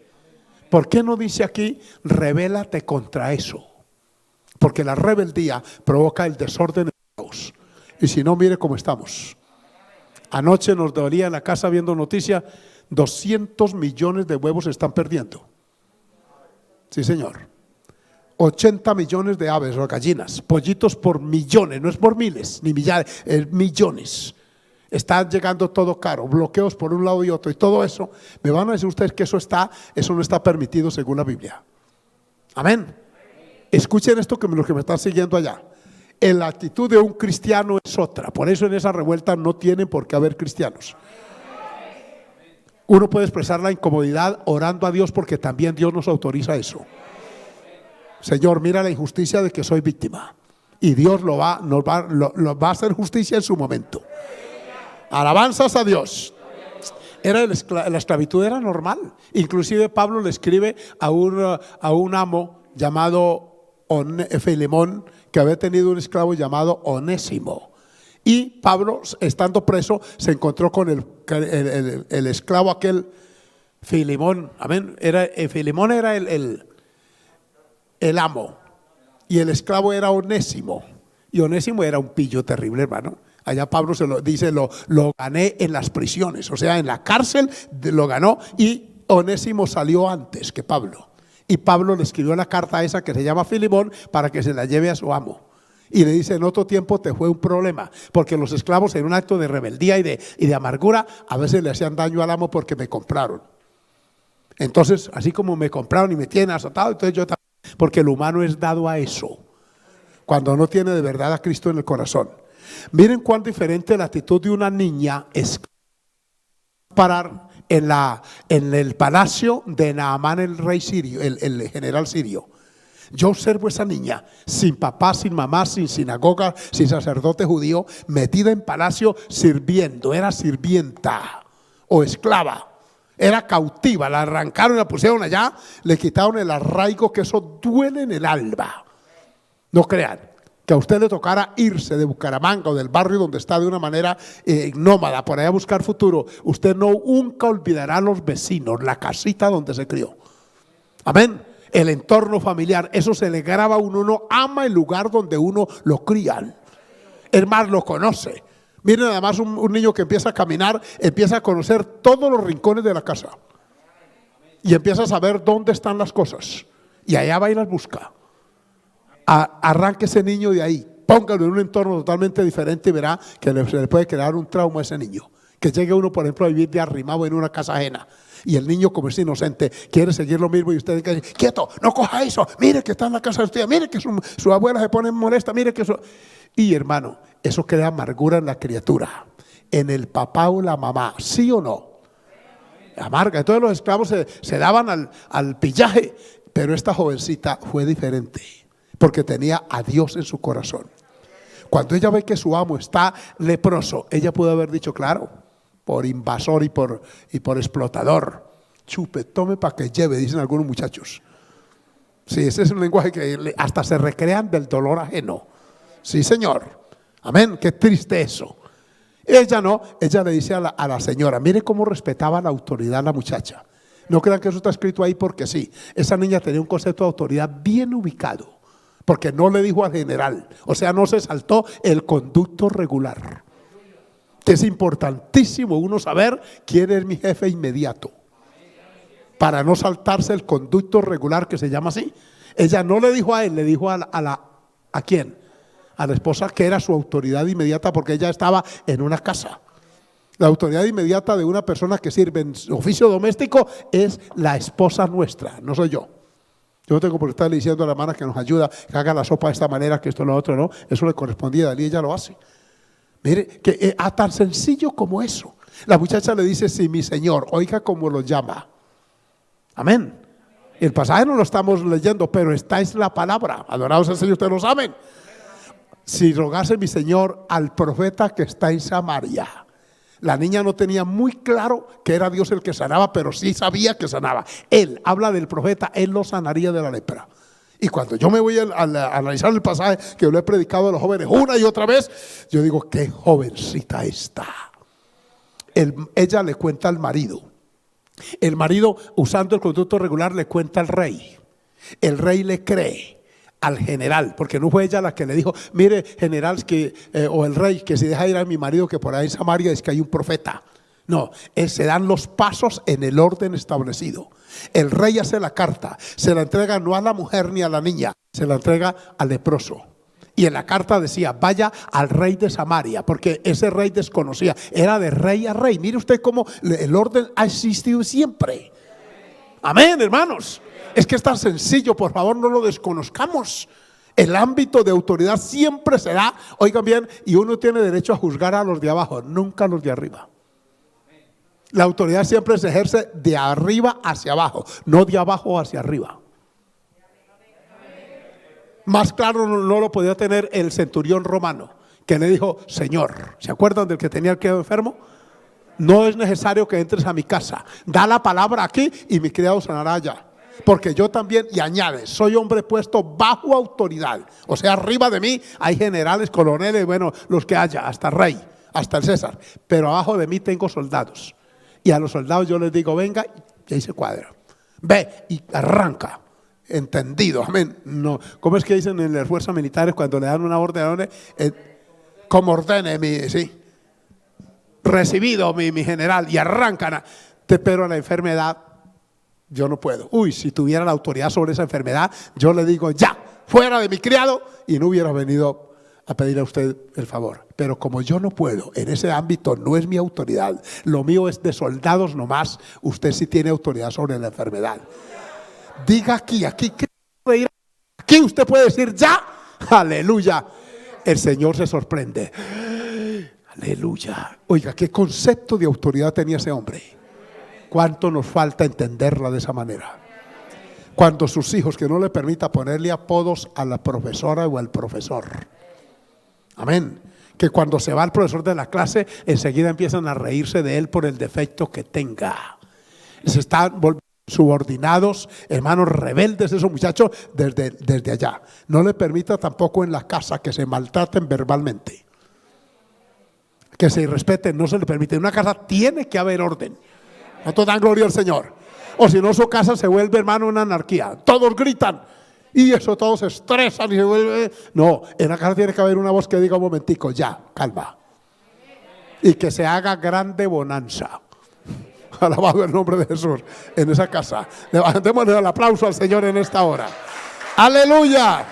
¿Por qué no dice aquí, rebélate contra eso? Porque la rebeldía provoca el desorden en Dios. Y si no, mire cómo estamos. Anoche nos dolía en la casa viendo noticias, 200 millones de huevos se están perdiendo. Sí, señor. 80 millones de aves o gallinas, pollitos por millones, no es por miles ni millares, es millones. Está llegando todo caro, bloqueos por un lado y otro, y todo eso, me van a decir ustedes que eso no está permitido según la Biblia. Amén. Escuchen esto, que los que me están siguiendo allá. La actitud de un cristiano es otra, por eso en esa revuelta no tienen por qué haber cristianos. Uno puede expresar la incomodidad orando a Dios, porque también Dios nos autoriza eso. Señor, mira la injusticia de que soy víctima, y Dios lo va a hacer justicia en su momento. Alabanzas a Dios. La esclavitud era normal. Inclusive Pablo le escribe a un amo llamado Filemón, que había tenido un esclavo llamado Onésimo. Y Pablo, estando preso, se encontró con el esclavo aquel Filemón. Amén. Filemón era el amo, y el esclavo era Onésimo. Y Onésimo era un pillo terrible, hermano. Allá Pablo se lo dice, lo gané en las prisiones, o sea, en la cárcel lo ganó, y Onésimo salió antes que Pablo. Y Pablo le escribió la carta esa que se llama Filemón para que se la lleve a su amo. Y le dice, en otro tiempo te fue un problema, porque los esclavos, en un acto de rebeldía y de amargura, a veces le hacían daño al amo porque me compraron. Entonces, así como me compraron y me tienen azotado, entonces yo también, porque el humano es dado a eso, cuando no tiene de verdad a Cristo en el corazón. Miren cuán diferente la actitud de una niña es parar en el palacio de Naamán, el rey sirio, el general sirio. Yo observo esa niña sin papá, sin mamá, sin sinagoga, sin sacerdote judío, metida en palacio sirviendo. Era sirvienta o esclava. Era cautiva, la arrancaron, la pusieron allá, le quitaron el arraigo, que eso duele en el alma. No crean que a usted le tocara irse de Bucaramanga o del barrio donde está de una manera nómada, por allá a buscar futuro. Usted nunca olvidará a los vecinos, la casita donde se crió. Amén. El entorno familiar, eso se le graba a uno. Uno ama el lugar donde uno lo crían. Es más, lo conoce. Miren nada más un niño que empieza a caminar, empieza a conocer todos los rincones de la casa. Y empieza a saber dónde están las cosas. Y allá va y las busca. Arranque ese niño de ahí, póngalo en un entorno totalmente diferente y verá que se le puede crear un trauma a ese niño. Que llegue uno, por ejemplo, a vivir de arrimado en una casa ajena. Y el niño, como es inocente, quiere seguir lo mismo y usted dice: quieto, no coja eso, mire que está en la casa de usted, mire que su abuela se pone molesta, mire que eso. Y hermano, eso crea amargura en la criatura, en el papá o la mamá, ¿sí o no? Amarga. Entonces los esclavos se daban al pillaje, pero esta jovencita fue diferente, porque tenía a Dios en su corazón. Cuando ella ve que su amo está leproso, ella pudo haber dicho: claro, por invasor y por explotador, chupe, tome para que lleve, dicen algunos muchachos. Sí, ese es un lenguaje que hasta se recrean del dolor ajeno. Sí, señor. Amén. Qué triste eso. Ella no, ella le dice a la señora: mire cómo respetaba la autoridad la muchacha. No crean que eso está escrito ahí porque sí. Esa niña tenía un concepto de autoridad bien ubicado, porque no le dijo al general, o sea, no se saltó el conducto regular. Es importantísimo uno saber quién es mi jefe inmediato, para no saltarse el conducto regular, que se llama así. Ella no le dijo a él, le dijo ¿a quién? A la esposa, que era su autoridad inmediata, porque ella estaba en una casa. La autoridad inmediata de una persona que sirve en oficio doméstico es la esposa nuestra, no soy yo. Yo no tengo por qué estarle diciendo a la hermana que nos ayuda, que haga la sopa de esta manera, que esto, lo otro, no. Eso le correspondía a Dalí, ella lo hace. Mire, que tan sencillo como eso. La muchacha le dice: sí, mi señor, oiga cómo lo llama. Amén. El pasaje no lo estamos leyendo, pero esta es la palabra. Adorados al Señor, ustedes lo saben. Si rogase mi señor al profeta que está en Samaria. La niña no tenía muy claro que era Dios el que sanaba, pero sí sabía que sanaba. Él habla del profeta, él lo sanaría de la lepra. Y cuando yo me voy a analizar el pasaje que lo he predicado a los jóvenes una y otra vez, yo digo: qué jovencita está. Ella le cuenta al marido. El marido, usando el conducto regular, le cuenta al rey. El rey le cree al general, porque no fue ella la que le dijo: mire, general, o el rey, que si deja ir a mi marido, que por ahí en Samaria es que hay un profeta. No, se dan los pasos en el orden establecido. El rey hace la carta, se la entrega no a la mujer ni a la niña, se la entrega al leproso. Y en la carta decía: vaya al rey de Samaria, porque ese rey desconocía, era de rey a rey. Mire usted cómo el orden ha existido siempre. Amén, hermanos. Es que es tan sencillo, por favor, no lo desconozcamos. El ámbito de autoridad siempre será, oigan bien, y uno tiene derecho a juzgar a los de abajo, nunca a los de arriba. La autoridad siempre se ejerce de arriba hacia abajo, no de abajo hacia arriba. Más claro no lo podía tener el centurión romano, que le dijo: Señor, ¿se acuerdan del que tenía el criado enfermo? No es necesario que entres a mi casa, da la palabra aquí y mi criado sanará allá. Porque yo también, y añade, soy hombre puesto bajo autoridad. O sea, arriba de mí hay generales, coroneles, bueno, los que haya, hasta rey, hasta el César. Pero abajo de mí tengo soldados. Y a los soldados yo les digo: venga, y ahí se cuadra. Ve y arranca. Entendido, amén. No, ¿cómo es que dicen en las fuerzas militares cuando le dan una orden? Como ordene, sí. Recibido mi general, y arrancan. Pero la enfermedad, yo no puedo. Uy, si tuviera la autoridad sobre esa enfermedad, yo le digo: ya, fuera de mi criado, y no hubiera venido a pedir a usted el favor. Pero como yo no puedo, en ese ámbito no es mi autoridad, lo mío es de soldados nomás. Usted sí tiene autoridad sobre la enfermedad. Diga aquí usted puede decir: ya, aleluya. El Señor se sorprende. Aleluya. Oiga, qué concepto de autoridad tenía ese hombre. ¿Cuánto nos falta entenderla de esa manera? Cuando sus hijos, que no le permita ponerle apodos a la profesora o al profesor. Amén. Que cuando se va el profesor de la clase, enseguida empiezan a reírse de él por el defecto que tenga. Se están volviendo subordinados, hermanos rebeldes, esos muchachos desde allá. No le permita tampoco en la casa que se maltraten verbalmente, que se irrespeten, no se le permite. En una casa tiene que haber orden. ¿Cuánto dan gloria al Señor? O si no, su casa se vuelve, hermano, una anarquía. Todos gritan y eso, todos se estresan y se vuelve. No, en la casa tiene que haber una voz que diga: un momentico, ya, calma. Y que se haga grande bonanza. Alabado el nombre de Jesús en esa casa. Démosle el aplauso al Señor en esta hora. Aleluya.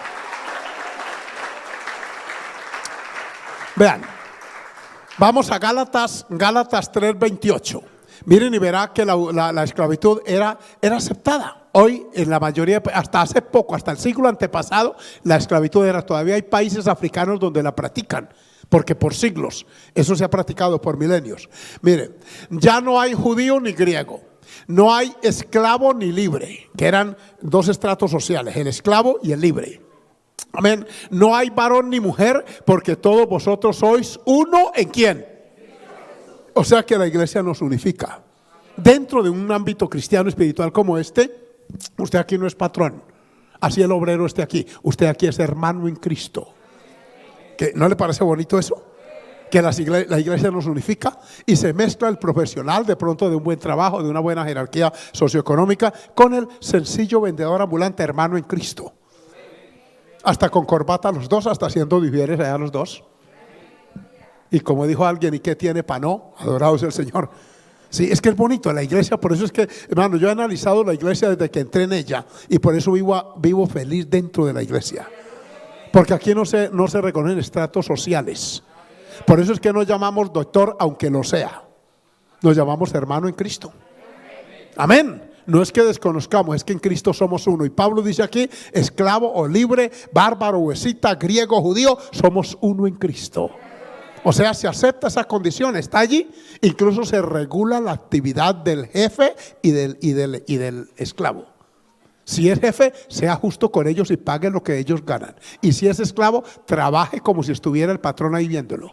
Vean, vamos a Gálatas 3:28. Miren y verá que la esclavitud era aceptada. Hoy en la mayoría, hasta hace poco, hasta el siglo antepasado, la esclavitud era. Todavía hay países africanos donde la practican, porque por siglos eso se ha practicado por milenios. Mire, ya no hay judío ni griego, no hay esclavo ni libre, que eran dos estratos sociales, el esclavo y el libre. Amén. No hay varón ni mujer, porque todos vosotros sois uno en ¿quién? O sea que la iglesia nos unifica. Dentro de un ámbito cristiano espiritual como este, usted aquí no es patrón, así el obrero esté aquí, usted aquí es hermano en Cristo. ¿Que no le parece bonito eso? Que la iglesia nos unifica y se mezcla el profesional de pronto de un buen trabajo, de una buena jerarquía socioeconómica, con el sencillo vendedor ambulante, hermano en Cristo. Hasta con corbata los dos, hasta siendo vivieres allá los dos. Y como dijo alguien, ¿y qué tiene para no? Adorado sea el Señor. Sí, es que es bonito la iglesia. Por eso es que, hermano, yo he analizado la iglesia desde que entré en ella, y por eso vivo feliz dentro de la iglesia. Porque aquí no se reconocen estratos sociales. Por eso es que nos llamamos doctor, aunque lo sea. Nos llamamos hermano en Cristo. Amén. No es que desconozcamos, es que en Cristo somos uno. Y Pablo dice aquí: esclavo o libre, bárbaro o escita, griego, judío, somos uno en Cristo. O sea, se acepta esa condición, está allí. Incluso se regula la actividad del jefe y del esclavo. Si es jefe, sea justo con ellos y pague lo que ellos ganan. Y si es esclavo, trabaje como si estuviera el patrón ahí viéndolo.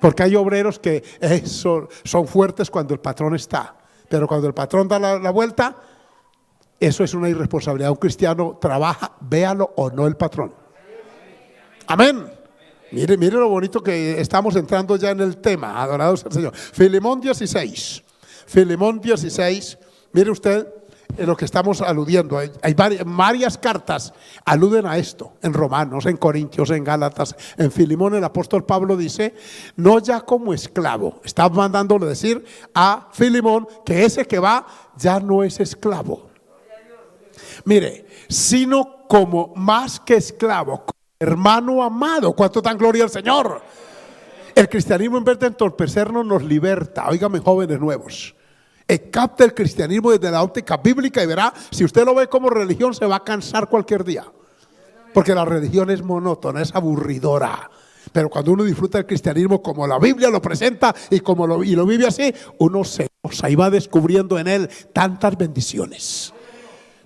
Porque hay obreros que son fuertes cuando el patrón está, pero cuando el patrón da la vuelta, eso es una irresponsabilidad. Un cristiano trabaja, véalo o no el patrón. Amén. Mire lo bonito que estamos entrando ya en el tema. Adorado sea el Señor. Filemón 16. Filemón 16. Mire usted en lo que estamos aludiendo. Hay varias cartas aluden a esto. En Romanos, en Corintios, en Gálatas, en Filemón. El apóstol Pablo dice: no ya como esclavo. Está mandándole decir a Filemón que ese que va ya no es esclavo. Mire, sino como más que esclavo, hermano amado. ¿Cuánto dan gloria al Señor? El cristianismo, en vez de entorpecernos, nos liberta. Óigame, jóvenes nuevos, capta el cristianismo desde la óptica bíblica y verá, si usted lo ve como religión, se va a cansar cualquier día, porque la religión es monótona, es aburridora. Pero cuando uno disfruta el cristianismo como la Biblia lo presenta y lo vive así, uno se goza y va descubriendo en él tantas bendiciones.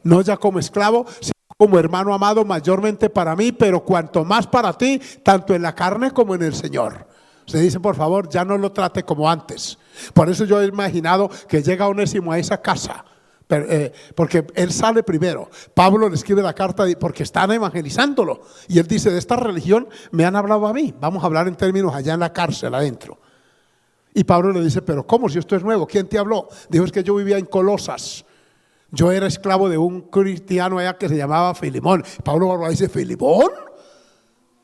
No ya como esclavo, sino como hermano amado, mayormente para mí, pero cuanto más para ti, tanto en la carne como en el Señor. Usted dice: por favor, ya no lo trate como antes. Por eso yo he imaginado que llega Onésimo a esa casa, porque él sale primero. Pablo le escribe la carta porque están evangelizándolo, y él dice: de esta religión me han hablado a mí. Vamos a hablar en términos allá en la cárcel adentro. Y Pablo le dice: pero ¿cómo? Si esto es nuevo, ¿quién te habló? Dijo: es que yo vivía en Colosas. Yo era esclavo de un cristiano allá que se llamaba Filemón. Pablo dice: ¿Filemón?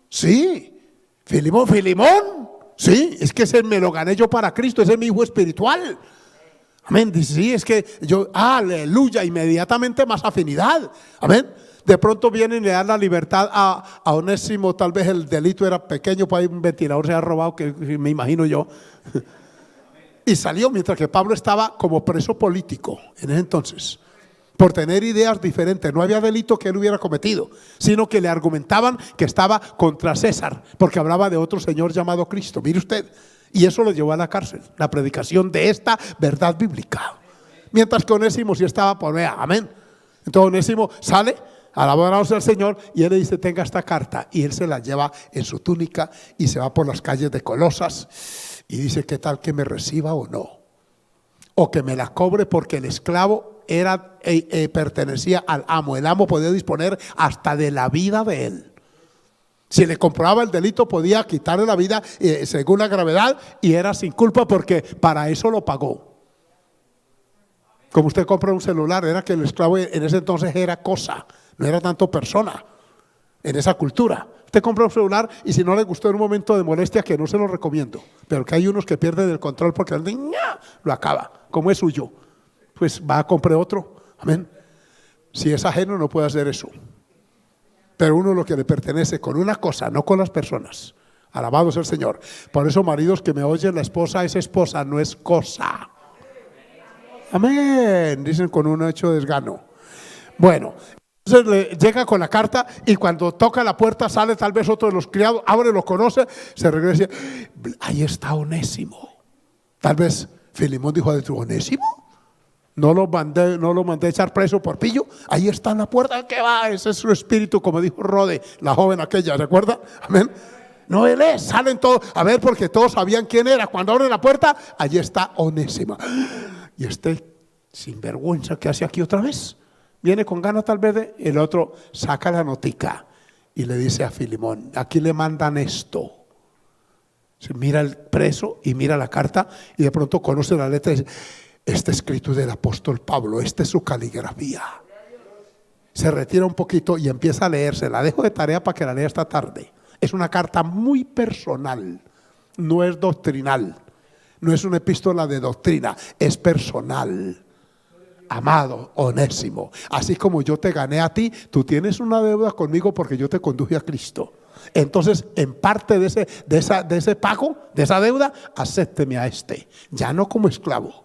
Sí, Filemón. Sí, es que ese me lo gané yo para Cristo, ese es mi hijo espiritual. Amén. Dice: sí, es que yo, aleluya, inmediatamente más afinidad. Amén. De pronto vienen y le dan la libertad a Onésimo. Tal vez el delito era pequeño, pues un ventilador se ha robado, que me imagino yo. Y salió, mientras que Pablo estaba como preso político en ese entonces, por tener ideas diferentes. No había delito que él hubiera cometido, sino que le argumentaban que estaba contra César, porque hablaba de otro señor llamado Cristo. Mire usted, y eso lo llevó a la cárcel, la predicación de esta verdad bíblica. Mientras que Onésimo sí estaba por vea, amén. Entonces Onésimo sale, alabado sea el Señor, y él le dice: tenga esta carta, y él se la lleva en su túnica y se va por las calles de Colosas y dice: ¿qué tal que me reciba o no? O que me la cobre, porque el esclavo pertenecía al amo. El amo podía disponer hasta de la vida de él. Si le comprobaba el delito, podía quitarle la vida según la gravedad, y era sin culpa porque para eso lo pagó. Como usted compra un celular, era que el esclavo en ese entonces era cosa, no era tanto persona en esa cultura. Usted compra un celular y si no le gustó en un momento de molestia, que no se lo recomiendo, pero que hay unos que pierden el control porque lo acaba. Como es suyo, pues va a comprar otro. Amén. Si es ajeno, no puede hacer eso. Pero uno lo que le pertenece con una cosa, no con las personas. Alabado sea el Señor. Por eso, maridos que me oyen, la esposa es esposa, no es cosa. Amén. Dicen con un hecho de desgano. Bueno, entonces le llega con la carta, y cuando toca la puerta sale tal vez otro de los criados, abre, lo conoce, se regresa y dice: ahí está Onésimo. Tal vez Filemón dijo adentro: ¿Onésimo? No lo mandé a echar preso por pillo. Ahí está en la puerta. ¿Qué va? Ese es su espíritu, como dijo Rode, la joven aquella, ¿recuerda? Amén. No, él es. Salen todos, a ver, porque todos sabían quién era. Cuando abren la puerta, allí está Onésimo. Y este sinvergüenza, ¿qué hace aquí otra vez? Viene con ganas tal vez de... El otro saca la notica y le dice a Filemón: aquí le mandan esto. Mira el preso y mira la carta, y de pronto conoce la letra y dice: este escrito es del apóstol Pablo, esta es su caligrafía. Se retira un poquito y empieza a leerse. La dejo de tarea para que la lea esta tarde. Es una carta muy personal, no es doctrinal, no es una epístola de doctrina, es personal. Amado Onésimo, así como yo te gané a ti, tú tienes una deuda conmigo porque yo te conduje a Cristo. Entonces, en parte de ese pago, de esa deuda, acépteme a este, ya no como esclavo.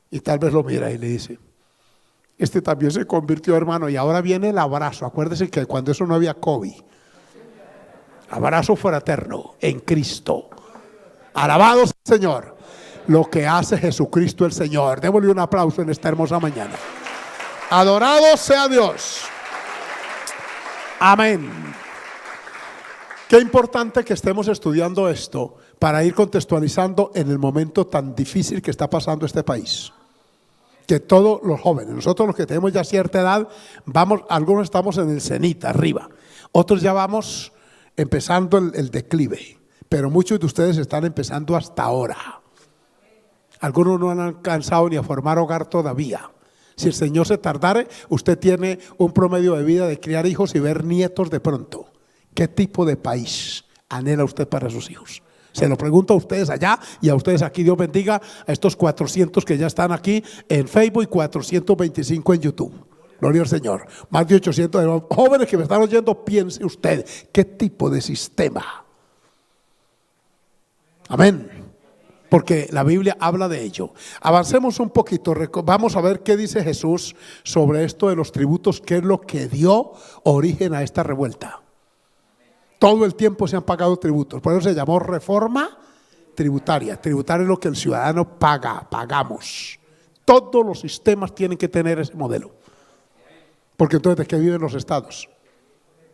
Y tal vez lo mira y le dice: este también se convirtió, hermano. Y ahora viene el abrazo. Acuérdese que cuando eso no había COVID, abrazo fraterno en Cristo. Alabado sea el Señor. Lo que hace Jesucristo el Señor. Démosle un aplauso en esta hermosa mañana. Adorado sea Dios. Amén. Qué importante que estemos estudiando esto para ir contextualizando en el momento tan difícil que está pasando este país. Que todos los jóvenes, nosotros los que tenemos ya cierta edad, vamos, algunos estamos en el cenit, arriba, otros ya vamos empezando el declive, pero muchos de ustedes están empezando hasta ahora. Algunos no han alcanzado ni a formar hogar todavía. Si el Señor se tardare, usted tiene un promedio de vida de criar hijos y ver nietos de pronto. ¿Qué tipo de país anhela usted para sus hijos? Se lo pregunto a ustedes allá y a ustedes aquí. Dios bendiga a estos 400 que ya están aquí en Facebook y 425 en YouTube. Gloria al Señor. Más de 800 de los jóvenes que me están oyendo. Piense usted, ¿qué tipo de sistema? Amén. Porque la Biblia habla de ello. Avancemos un poquito. Vamos a ver qué dice Jesús sobre esto de los tributos, qué es lo que dio origen a esta revuelta. Todo el tiempo se han pagado tributos, por eso se llamó reforma tributaria. Tributar es lo que el ciudadano paga, pagamos. Todos los sistemas tienen que tener ese modelo. Porque entonces, ¿de qué viven los estados?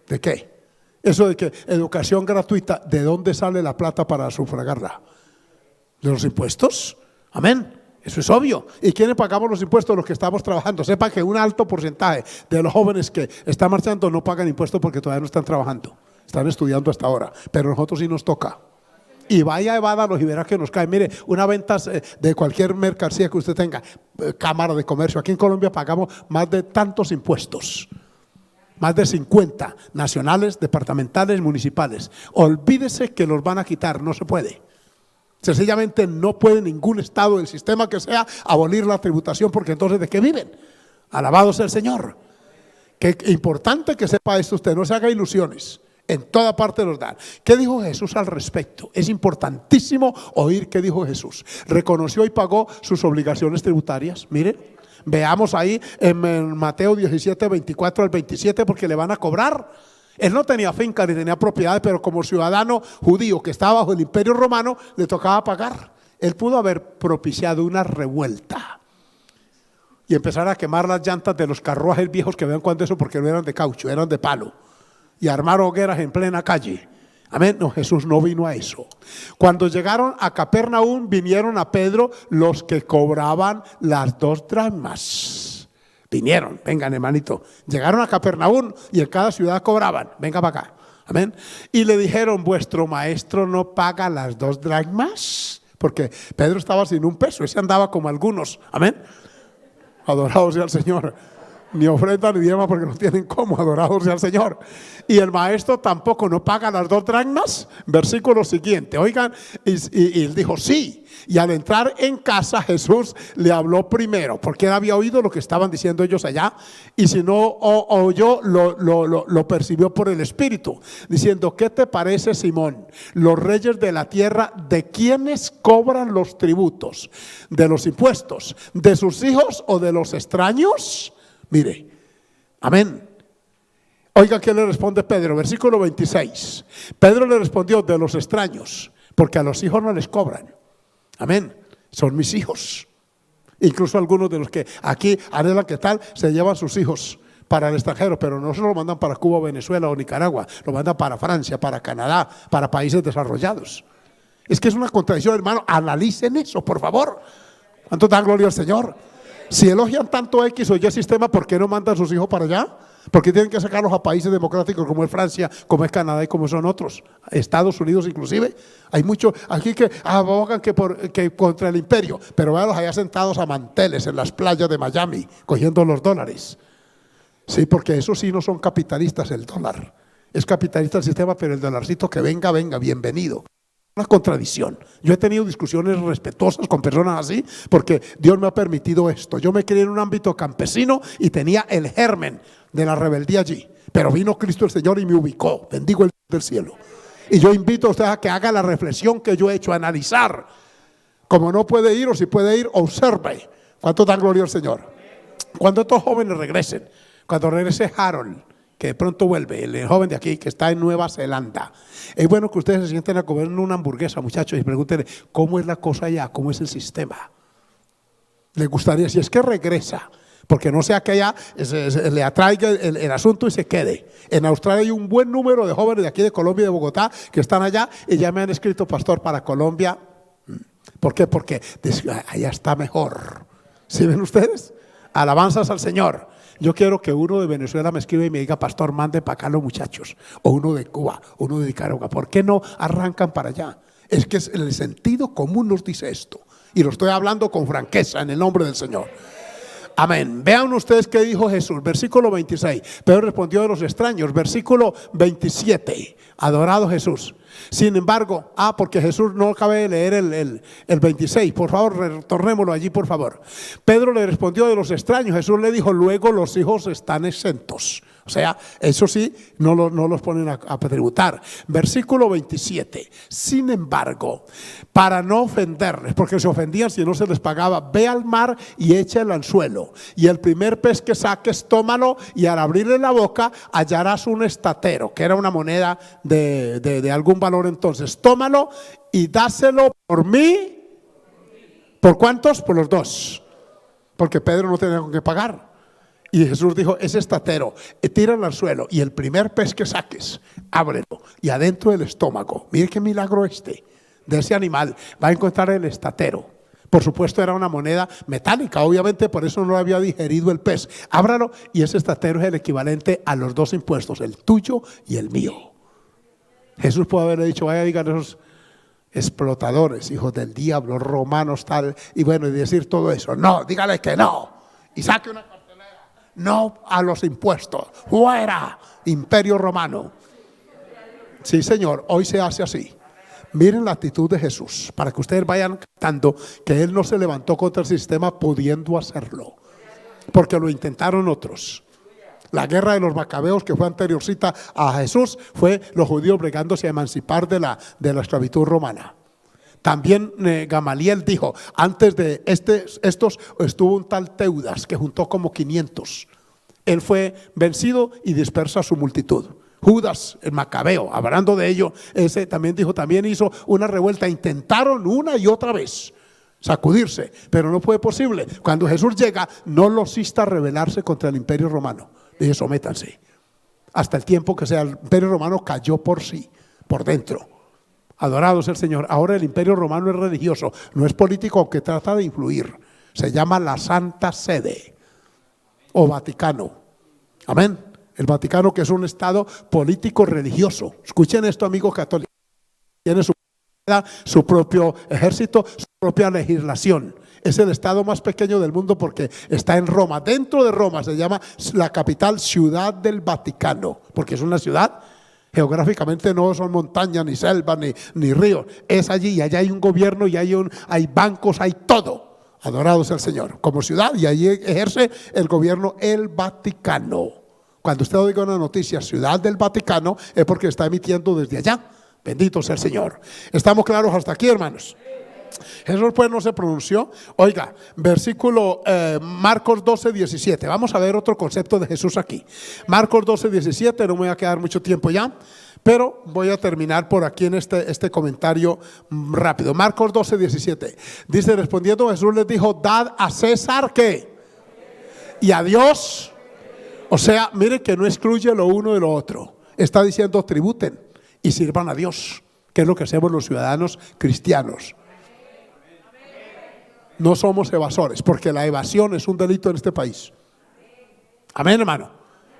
¿De qué? Eso de que educación gratuita, ¿de dónde sale la plata para sufragarla? ¿De los impuestos? Amén. Eso es obvio. ¿Y quiénes pagamos los impuestos? Los que estamos trabajando. Sepa que un alto porcentaje de los jóvenes que están marchando no pagan impuestos porque todavía no están trabajando. Están estudiando hasta ahora, pero a nosotros sí nos toca. Y vaya, evádalos y verá que nos cae. Mire, una venta de cualquier mercancía que usted tenga, cámara de comercio. Aquí en Colombia pagamos más de tantos impuestos, más de 50 nacionales, departamentales, municipales. Olvídese que los van a quitar, no se puede. Sencillamente no puede ningún estado del sistema que sea abolir la tributación, porque entonces ¿de qué viven? Alabado sea el Señor. Qué importante que sepa esto usted, no se haga ilusiones. En toda parte los dan. ¿Qué dijo Jesús al respecto? Es importantísimo oír qué dijo Jesús. Reconoció y pagó sus obligaciones tributarias. Miren, veamos ahí en Mateo 17, 24 al 27, porque le van a cobrar. Él no tenía finca ni tenía propiedades, pero como ciudadano judío que estaba bajo el imperio romano, le tocaba pagar. Él pudo haber propiciado una revuelta. y empezaron a quemar las llantas de los carruajes viejos que vean cuando eso, porque no eran de caucho, eran de palo, y armar hogueras en plena calle. Amén. No, Jesús no vino a eso. Cuando llegaron a Capernaum, vinieron a Pedro los que cobraban las 2 dracmas. Vinieron, vengan hermanito. Llegaron a Capernaum y en cada ciudad cobraban. Venga para acá. Amén. Y le dijeron, vuestro maestro no paga las 2 dracmas. Porque Pedro estaba sin un peso, ese andaba como algunos. Amén. Adorado sea el Señor. Ni ofrenda ni diezmo porque no tienen cómo, adorado sea el Señor. Y el maestro tampoco no paga las 2 dracmas. Versículo siguiente, oigan, y él dijo sí. Y al entrar en casa Jesús le habló primero, porque él había oído lo que estaban diciendo ellos allá, y si no oyó, lo percibió por el Espíritu, diciendo, ¿qué te parece, Simón? Los reyes de la tierra, ¿de quiénes cobran los tributos? ¿De los impuestos? ¿De sus hijos o de los extraños? Mire, amén. Oiga, ¿qué le responde Pedro? Versículo 26. Pedro le respondió, de los extraños, porque a los hijos no les cobran. Amén. Son mis hijos. Incluso algunos de los que aquí anhelan que tal, se llevan sus hijos para el extranjero, pero no se lo mandan para Cuba, Venezuela o Nicaragua, lo mandan para Francia, para Canadá, para países desarrollados. Es que es una contradicción, hermano. Analicen eso, por favor. ¿Cuánto dan gloria al Señor? Si elogian tanto X o Y sistema, ¿por qué no mandan a sus hijos para allá? ¿Por qué tienen que sacarlos a países democráticos como es Francia, como es Canadá y como son otros? Estados Unidos inclusive. Hay muchos aquí que abogan que contra el imperio, pero véanlos allá sentados a manteles en las playas de Miami, cogiendo los dólares. Sí, porque esos sí no son capitalistas, el dólar. Es capitalista el sistema, pero el dolarcito que venga, bienvenido. Una contradicción. Yo he tenido discusiones respetuosas con personas así porque Dios me ha permitido esto. Yo me crié en un ámbito campesino y tenía el germen de la rebeldía allí, pero vino Cristo el Señor y me ubicó. Bendigo el Dios del cielo. Y yo invito a usted a que haga la reflexión que yo he hecho, a analizar. Como no puede ir o si puede ir, observe. ¿Cuánto dan gloria al Señor? Cuando estos jóvenes regresen, cuando regrese Harold, que de pronto vuelve, el joven de aquí que está en Nueva Zelanda, es bueno que ustedes se sienten a comer una hamburguesa, muchachos, y pregúntenle cómo es la cosa allá, cómo es el sistema. Les gustaría, si es que regresa, porque no sea que allá le atraiga el asunto y se quede. En Australia hay un buen número de jóvenes de aquí de Colombia y de Bogotá que están allá y ya me han escrito, pastor, para Colombia. ¿Por qué? Porque allá está mejor. ¿Sí ven ustedes? Alabanzas al Señor. Yo quiero que uno de Venezuela me escriba y me diga, pastor, mande para acá los muchachos. O uno de Cuba, uno de Nicaragua. ¿Por qué no arrancan para allá? Es que el sentido común nos dice esto. Y lo estoy hablando con franqueza en el nombre del Señor. Amén. Vean ustedes qué dijo Jesús. Versículo 26. Pedro respondió de los extraños. Versículo 27. Adorado Jesús. Sin embargo, porque Jesús no cabe de leer el 26. Por favor, retornémoslo allí, por favor. Pedro le respondió de los extraños. Jesús le dijo, luego los hijos están exentos. O sea, eso sí, no los ponen a tributar. Versículo 27. Sin embargo, para no ofenderles, porque se ofendían si no se les pagaba, ve al mar y echa el anzuelo. Y el primer pez que saques, tómalo, y al abrirle la boca hallarás un estatero, que era una moneda de algún valor entonces. Tómalo y dáselo por mí. ¿Por cuántos? Por los 2. Porque Pedro no tenía con qué pagar. Y Jesús dijo, ese estatero, tíralo al suelo y el primer pez que saques, ábrelo y adentro del estómago, mire qué milagro de ese animal, va a encontrar el estatero. Por supuesto era una moneda metálica, obviamente por eso no lo había digerido el pez. Ábralo y ese estatero es el equivalente a los 2 impuestos, el tuyo y el mío. Jesús puede haberle dicho, vaya, digan esos explotadores, hijos del diablo, romanos tal, y bueno, y decir todo eso. No, dígale que no. Y saque una cartelera. No a los impuestos. Fuera, imperio romano. Sí, Señor, hoy se hace así. Miren la actitud de Jesús, para que ustedes vayan captando que Él no se levantó contra el sistema pudiendo hacerlo, porque lo intentaron otros. La guerra de los macabeos, que fue anteriorcita a Jesús, fue los judíos bregándose a emancipar de la esclavitud romana. También Gamaliel dijo, antes de estos estuvo un tal Teudas que juntó como 500. Él fue vencido y dispersa su multitud. Judas, el macabeo, hablando de ello, ese también dijo, también hizo una revuelta. Intentaron una y otra vez sacudirse, pero no fue posible. Cuando Jesús llega, no los insta a rebelarse contra el imperio romano. Dice, sométanse hasta el tiempo que sea. El imperio romano cayó por sí, por dentro. Adorado sea el Señor. Ahora el imperio romano es religioso, no es político, aunque trata de influir. Se llama la Santa Sede o Vaticano. Amén. El Vaticano, que es un estado político religioso. Escuchen esto, amigos católicos. Tiene su propio ejército, su propia legislación. Es el estado más pequeño del mundo porque está en Roma. Dentro de Roma se llama la capital, Ciudad del Vaticano, porque es una ciudad. Geográficamente no son montañas, ni selvas, ni ríos. Es allí, y allá hay un gobierno, y hay bancos, hay todo. Adorado sea el Señor. Como ciudad, y allí ejerce el gobierno el Vaticano. Cuando usted oiga una noticia, Ciudad del Vaticano, es porque está emitiendo desde allá. Bendito sea el Señor. ¿Estamos claros hasta aquí, hermanos? Jesús pues no se pronunció. Oiga, versículo Marcos 12:17. Vamos a ver otro concepto de Jesús aquí. Marcos 12:17, no me voy a quedar mucho tiempo ya, pero voy a terminar por aquí en este comentario rápido. Marcos 12:17. Dice, respondiendo Jesús les dijo, dad a César ¿qué? Y a Dios. O sea, mire que no excluye lo uno de lo otro. Está diciendo tributen y sirvan a Dios, que es lo que hacemos los ciudadanos cristianos. No somos evasores, porque la evasión es un delito en este país. Amén, hermano.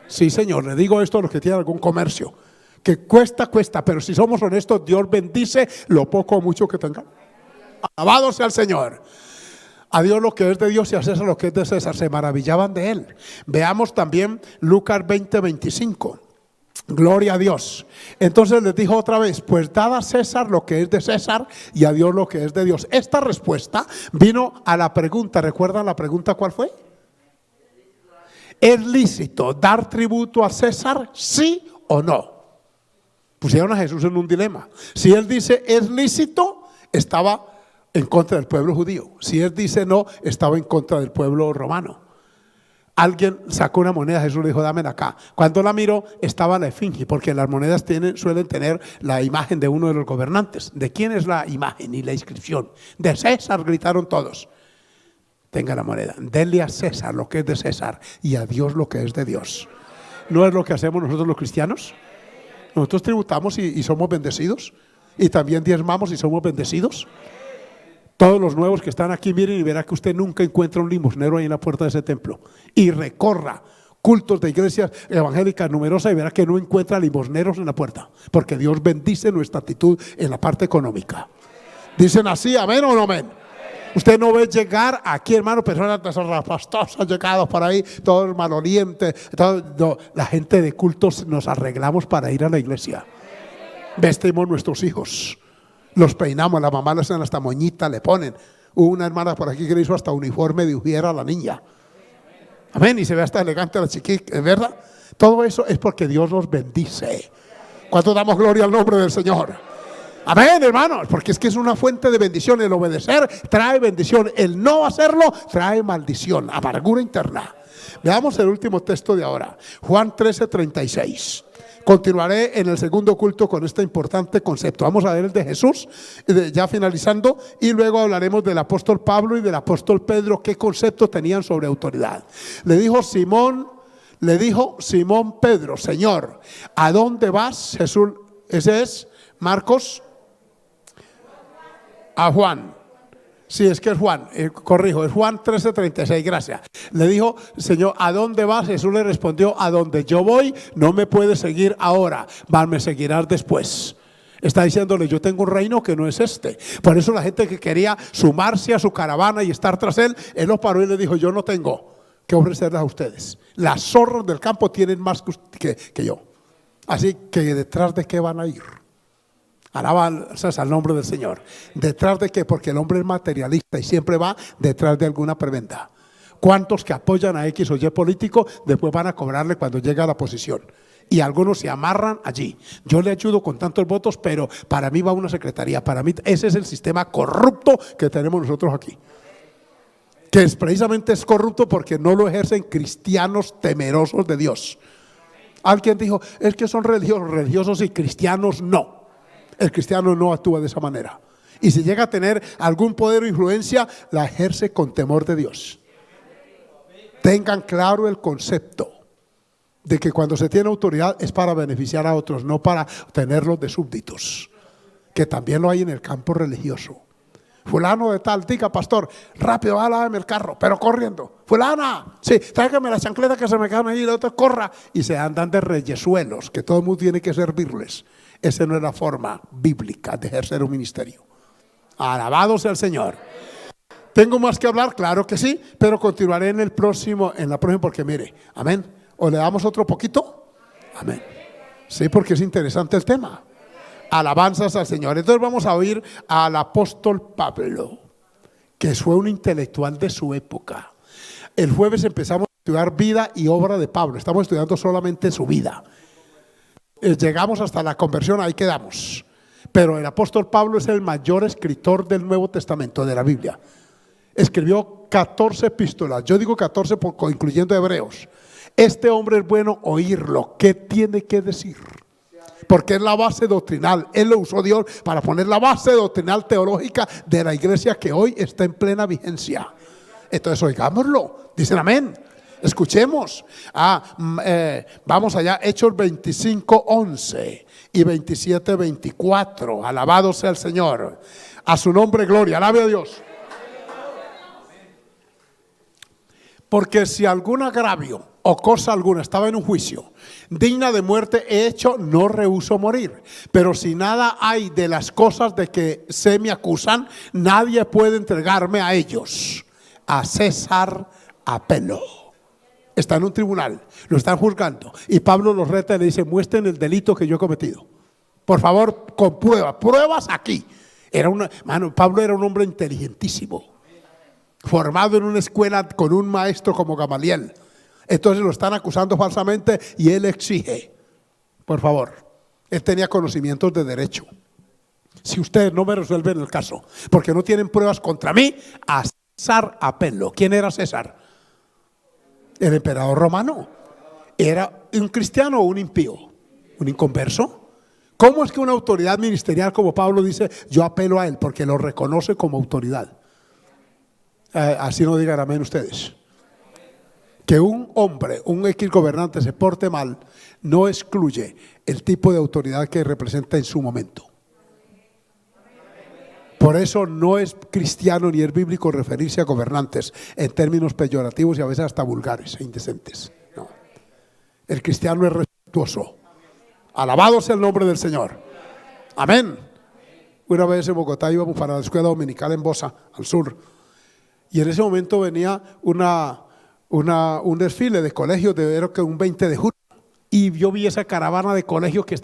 Sí, Señor, le digo esto a los que tienen algún comercio, que cuesta, pero si somos honestos, Dios bendice lo poco o mucho que tengan. Alabado sea el Señor. A Dios lo que es de Dios y a César lo que es de César. Se maravillaban de él. Veamos también Lucas 20:25. Gloria a Dios. Entonces les dijo otra vez, pues dad a César lo que es de César y a Dios lo que es de Dios. Esta respuesta vino a la pregunta. ¿Recuerdan la pregunta cuál fue? ¿Es lícito dar tributo a César, sí o no? Pusieron a Jesús en un dilema. Si él dice es lícito, estaba en contra del pueblo judío. Si él dice no, estaba en contra del pueblo romano. Alguien sacó una moneda, Jesús le dijo, dámela acá. Cuando la miró, estaba la esfinge, porque las monedas suelen tener la imagen de uno de los gobernantes. ¿De quién es la imagen y la inscripción? De César, gritaron todos. Tenga la moneda, denle a César lo que es de César y a Dios lo que es de Dios. ¿No es lo que hacemos nosotros los cristianos? Nosotros tributamos y somos bendecidos, y también diezmamos y somos bendecidos. Todos los nuevos que están aquí, miren y verá que usted nunca encuentra un limosnero ahí en la puerta de ese templo. Y recorra cultos de iglesias evangélicas numerosas y verá que no encuentra limosneros en la puerta, porque Dios bendice nuestra actitud en la parte económica. ¿Dicen así, amén o no amén? Usted no ve llegar aquí, hermano, personas desorrapastosas llegados por ahí, todos malolientes. No, la gente de cultos nos arreglamos para ir a la iglesia. Vestimos nuestros hijos, los peinamos, la mamá le hacen hasta moñita, le ponen. Hubo una hermana por aquí que le hizo hasta uniforme de ujiera a la niña. Amén, y se ve hasta elegante la chiquita, ¿verdad? Todo eso es porque Dios nos bendice. ¿Cuánto damos gloria al nombre del Señor? Amén, hermanos, porque es que es una fuente de bendición. El obedecer trae bendición, el no hacerlo trae maldición, amargura interna. Veamos el último texto de ahora, Juan 13:36. Continuaré en el segundo culto con este importante concepto. Vamos a ver el de Jesús, ya finalizando, y luego hablaremos del apóstol Pablo y del apóstol Pedro, qué conceptos tenían sobre autoridad. Le dijo Simón Pedro, Señor, ¿a dónde vas? Jesús, ese es Marcos, a Juan. Sí, es que es Juan, corrijo, es Juan 13:36, gracias. Le dijo, Señor, ¿a dónde vas? Jesús le respondió, a donde yo voy, no me puedes seguir ahora, mas me seguirás después. Está diciéndole, yo tengo un reino que no es este. Por eso la gente que quería sumarse a su caravana y estar tras él los paró y le dijo, yo no tengo que ofrecerles a ustedes. Las zorras del campo tienen más que yo. Así que detrás de qué van a ir. Alabanzas al nombre del Señor. ¿Detrás de qué? Porque el hombre es materialista y siempre va detrás de alguna prebenda. ¿Cuántos que apoyan a X o Y político después van a cobrarle cuando llega a la posición? Y algunos se amarran allí. Yo le ayudo con tantos votos, pero para mí va una secretaría. Para mí ese es el sistema corrupto que tenemos nosotros aquí. Que precisamente es corrupto porque no lo ejercen cristianos temerosos de Dios. Alguien dijo, es que son religiosos y cristianos no. El cristiano no actúa de esa manera. Y si llega a tener algún poder o influencia, la ejerce con temor de Dios. Tengan claro el concepto de que cuando se tiene autoridad es para beneficiar a otros, no para tenerlos de súbditos, que también lo hay en el campo religioso. Fulano de tal, diga pastor, rápido, lávame el carro, pero corriendo. Fulana, sí, tráigame la chancleta que se me quedan ahí, la otra corra. Y se andan de reyesuelos, que todo el mundo tiene que servirles. Esa no es la forma bíblica de ejercer un ministerio. Alabado sea el Señor. ¿Tengo más que hablar? Claro que sí, pero continuaré en la próxima porque mire, amén. ¿O le damos otro poquito? Amén. Sí, porque es interesante el tema. Alabanzas al Señor. Entonces vamos a oír al apóstol Pablo, que fue un intelectual de su época. El jueves empezamos a estudiar vida y obra de Pablo. Estamos estudiando solamente su vida. Llegamos hasta la conversión, ahí quedamos. Pero el apóstol Pablo es el mayor escritor del Nuevo Testamento, de la Biblia. Escribió 14 epístolas. Yo digo 14 incluyendo Hebreos. Este hombre es bueno oírlo. ¿Qué tiene que decir? Porque es la base doctrinal. Él lo usó Dios para poner la base doctrinal teológica de la iglesia que hoy está en plena vigencia. Entonces oigámoslo. Dicen amén. Escuchemos. Vamos allá. Hechos 25:11 y 27:24. Alabado sea el Señor. A su nombre gloria. Alabe a Dios. Porque si algún agravio o cosa alguna estaba en un juicio digna de muerte he hecho, no rehúso morir. Pero si nada hay de las cosas de que se me acusan, nadie puede entregarme a ellos. A César apelo. Está en un tribunal, lo están juzgando, y Pablo los reta y le dice: muestren el delito que yo he cometido, por favor, con pruebas aquí. Pablo era un hombre inteligentísimo, formado en una escuela con un maestro como Gamaliel. Entonces lo están acusando falsamente y él exige, por favor, él tenía conocimientos de derecho. Si ustedes no me resuelven el caso porque no tienen pruebas contra mí, a César apelo. ¿Quién era César? El emperador romano. ¿Era un cristiano o un impío? ¿Un inconverso? ¿Cómo es que una autoridad ministerial como Pablo dice: yo apelo a él? Porque lo reconoce como autoridad. Así no digan amén ustedes. Que un hombre, un X gobernante se porte mal, no excluye el tipo de autoridad que representa en su momento. Por eso no es cristiano ni es bíblico referirse a gobernantes en términos peyorativos y a veces hasta vulgares e indecentes. No. El cristiano es respetuoso. Alabado sea el nombre del Señor. Amén. Una vez en Bogotá íbamos para la escuela dominical en Bosa, al sur, y en ese momento venía un desfile de colegios, era que un 20 de julio, y yo vi esa caravana de colegios que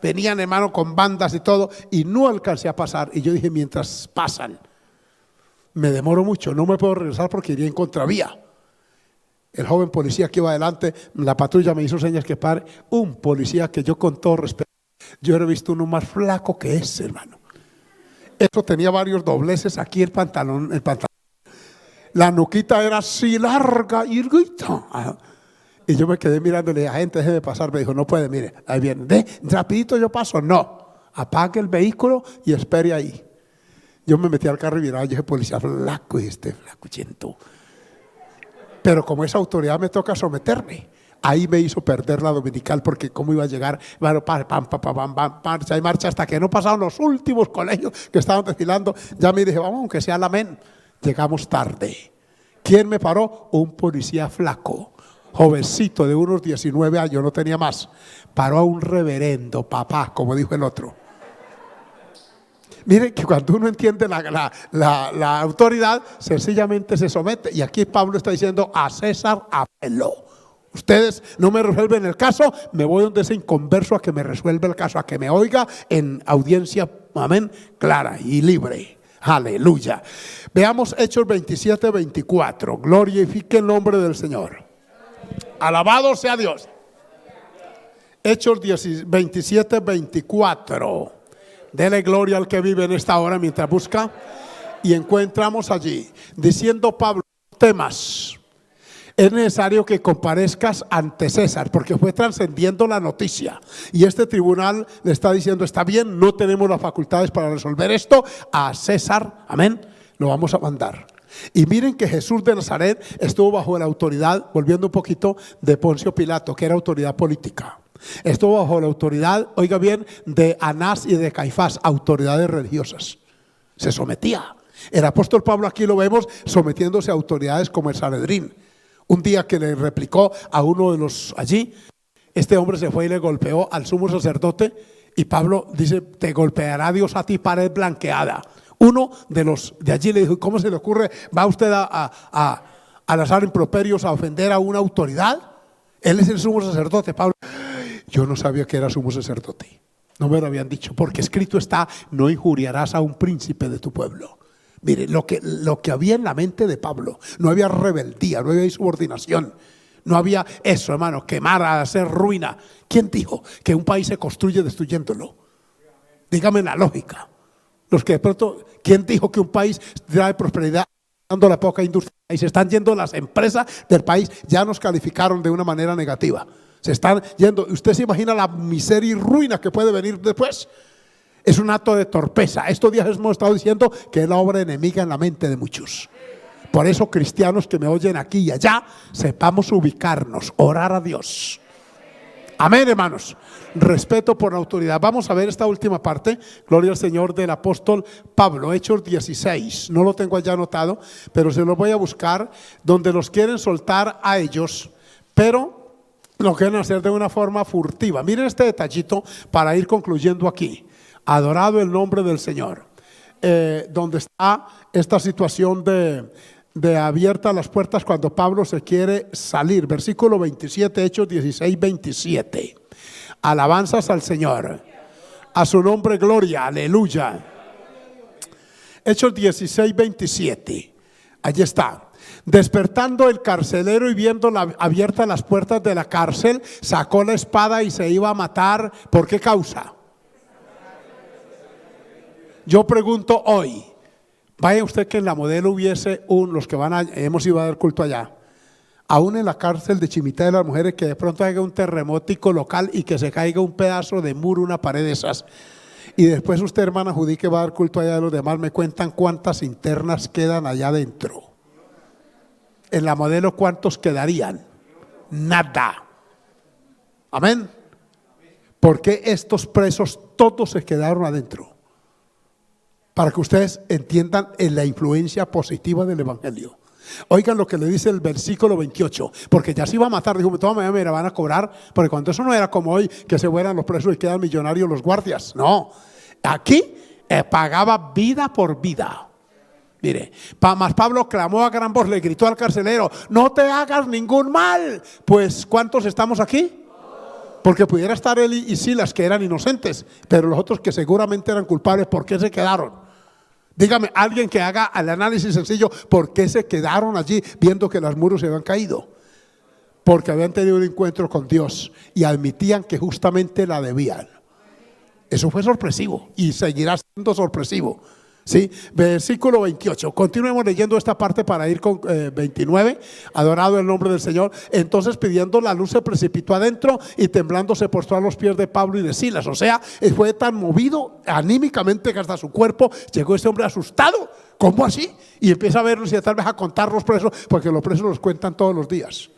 venían, hermano, con bandas y todo, y no alcancé a pasar. Y yo dije: mientras pasan, me demoro mucho, no me puedo regresar porque iría en contravía. El joven policía que iba adelante, la patrulla me hizo señas que pare. Un policía que yo, con todo respeto, yo he visto uno más flaco que ese, hermano. Eso tenía varios dobleces aquí, el pantalón. La nuquita era así larga y erguita. Y yo me quedé mirándole a gente: déjeme pasar. Me dijo: no puede, mire, ahí viene. Rapidito yo paso. No, apague el vehículo y espere ahí. Yo me metí al carro y miraba, yo dije: policía flaco, y flacuchento. Pero como esa autoridad me toca someterme. Ahí me hizo perder la dominical, porque cómo iba a llegar, bueno, marcha y marcha, hasta que no pasaron los últimos colegios que estaban desfilando. Ya me dije: vamos, aunque sea la amén. Llegamos tarde. ¿Quién me paró? Un policía flaco, jovencito de unos 19 años, no tenía más. Paró a un reverendo papá, como dijo el otro. Miren que cuando uno entiende la autoridad, sencillamente se somete. Y aquí Pablo está diciendo: a César apelo. Ustedes no me resuelven el caso, me voy donde ese inconverso a que me resuelva el caso, a que me oiga en audiencia, amén, clara y libre. Aleluya. Veamos Hechos 27:24. Glorifique el nombre del Señor. Alabado sea Dios. Hechos 27:24. Dele gloria al que vive en esta hora mientras busca. Y encontramos allí, diciendo Pablo: temas. es necesario que comparezcas ante César, porque fue trascendiendo la noticia. Y este tribunal le está diciendo, está bien, no tenemos las facultades para resolver esto, a César, amén, lo vamos a mandar. Y miren que Jesús de Nazaret estuvo bajo la autoridad, volviendo un poquito, de Poncio Pilato, que era autoridad política. Estuvo bajo la autoridad, oiga bien, de Anás y de Caifás, autoridades religiosas. Se sometía. El apóstol Pablo aquí lo vemos sometiéndose a autoridades como el Sanedrín. Un día que le replicó a uno de los allí, este hombre se fue y le golpeó al sumo sacerdote, y Pablo dice, te golpeará Dios a ti, pared blanqueada. Uno de los de allí le dijo, ¿cómo se le ocurre? ¿Va usted a lanzar improperios, a ofender a una autoridad? Él es el sumo sacerdote. Pablo, yo no sabía que era sumo sacerdote, no me lo habían dicho, porque escrito está, no injuriarás a un príncipe de tu pueblo. Mire, lo que había en la mente de Pablo, no había rebeldía, no había insubordinación, no había eso, hermano, quemar, hacer ruina. ¿Quién dijo que un país se construye destruyéndolo? Dígame la lógica. Los que de pronto, ¿quién dijo que un país trae prosperidad dando la poca industria? Y se están yendo las empresas del país, ya nos calificaron de una manera negativa. Se están yendo. ¿Usted se imagina la miseria y ruina que puede venir después? Es un acto de torpeza. Estos días hemos estado diciendo que es la obra enemiga en la mente de muchos. Por eso, cristianos que me oyen aquí y allá, sepamos ubicarnos, orar a Dios. Amén, hermanos. Respeto por la autoridad. Vamos a ver esta última parte, gloria al Señor, del apóstol Pablo, Hechos 16. No lo tengo allá anotado, pero se lo voy a buscar, donde los quieren soltar a ellos, pero lo quieren hacer de una forma furtiva. Miren este detallito para ir concluyendo aquí. Adorado el nombre del Señor. Donde está esta situación de abiertas las puertas cuando Pablo se quiere salir. Versículo 27, Hechos 16, 27. Alabanzas al Señor. A su nombre gloria, aleluya. Hechos 16, 27. Allí está. Despertando el carcelero y viendo abiertas las puertas de la cárcel, sacó la espada y se iba a matar. ¿Por qué causa? Yo pregunto hoy, vaya usted que en la Modelo hubiese los que hemos ido a dar culto allá, aún en la cárcel de Chimitá de las Mujeres, que de pronto haya un terremotico local y que se caiga un pedazo de muro, una pared de esas. Y después usted, hermana Judí, que va a dar culto allá de los demás, me cuentan cuántas internas quedan allá adentro. En la Modelo, ¿cuántos quedarían? Nada. Amén. ¿Por qué estos presos todos se quedaron adentro? Para que ustedes entiendan la influencia positiva del evangelio. Oigan lo que le dice el versículo 28, porque ya se iba a matar, dijo, toda mañana me la van a cobrar, porque cuando eso no era como hoy, que se fueran los presos y quedan millonarios los guardias, no, aquí pagaba vida por vida. Mire, más Pablo clamó a gran voz, le gritó al carcelero, no te hagas ningún mal. Pues ¿cuántos estamos aquí? Porque pudiera estar él y Silas, que eran inocentes, pero los otros que seguramente eran culpables, ¿por qué se quedaron? Dígame, alguien que haga el análisis sencillo, ¿por qué se quedaron allí viendo que los muros se habían caído? Porque habían tenido un encuentro con Dios y admitían que justamente la debían. Eso fue sorpresivo y seguirá siendo sorpresivo. ¿Sí? Versículo 28. Continuemos leyendo esta parte para ir con 29. Adorado el nombre del Señor. Entonces, pidiendo la luz, se precipitó adentro y temblando se postró a los pies de Pablo y de Silas. O sea, fue tan movido anímicamente que hasta su cuerpo llegó este hombre asustado. ¿Cómo así? Y empieza a verlos y tal vez a contar los presos, porque los presos los cuentan todos los días.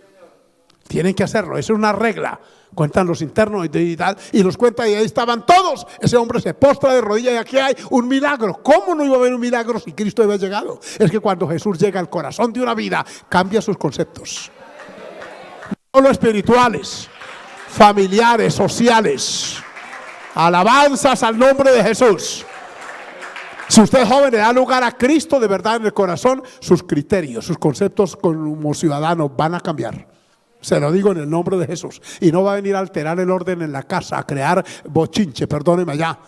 Tienen que hacerlo, esa es una regla. Cuentan los internos y tal, y los cuentan, y ahí estaban todos. Ese hombre se postra de rodillas y aquí hay un milagro. ¿Cómo no iba a haber un milagro si Cristo había llegado? Es que cuando Jesús llega al corazón de una vida, cambia sus conceptos. No solo espirituales, familiares, sociales. Alabanzas al nombre de Jesús. Si usted es joven, le da lugar a Cristo de verdad en el corazón, sus criterios, sus conceptos como ciudadanos van a cambiar. Se lo digo en el nombre de Jesús. Y no va a venir a alterar el orden en la casa, a crear bochinche, perdóneme allá,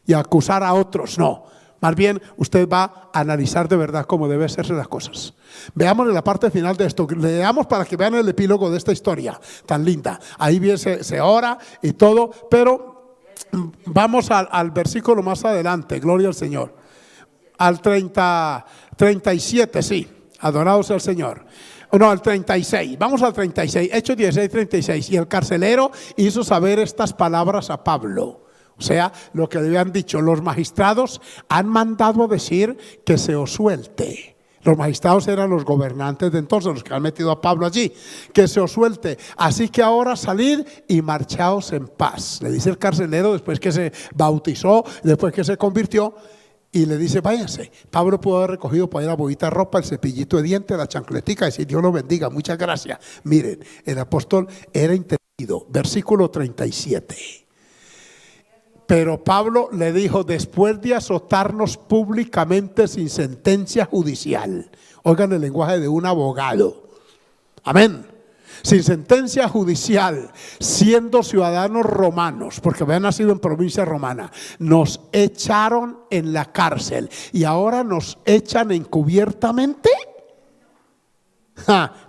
y a acusar a otros. No, más bien usted va a analizar de verdad cómo deben hacerse las cosas. Veamos en la parte final de esto. Leamos para que vean el epílogo de esta historia tan linda. Ahí bien se ora y todo, pero vamos al versículo más adelante. Gloria al Señor. Al 37, sí. Adorado sea el Señor. No, al 36. Vamos al 36. Hechos 16, 36. Y el carcelero hizo saber estas palabras a Pablo. O sea, lo que le habían dicho. Los magistrados han mandado decir que se os suelte. Los magistrados eran los gobernantes de entonces, los que han metido a Pablo allí. Que se os suelte. Así que ahora salid y marchaos en paz. Le dice el carcelero después que se bautizó, después que se convirtió. Y le dice, váyanse. Pablo pudo haber recogido por ahí la bobita de ropa, el cepillito de dientes, la chancletica, y decir, Dios lo bendiga, muchas gracias. Miren, el apóstol era entendido. Versículo 37. Pero Pablo le dijo, después de azotarnos públicamente sin sentencia judicial. Oigan el lenguaje de un abogado. Amén. Sin sentencia judicial, siendo ciudadanos romanos, porque habían nacido en provincia romana, nos echaron en la cárcel y ahora nos echan encubiertamente.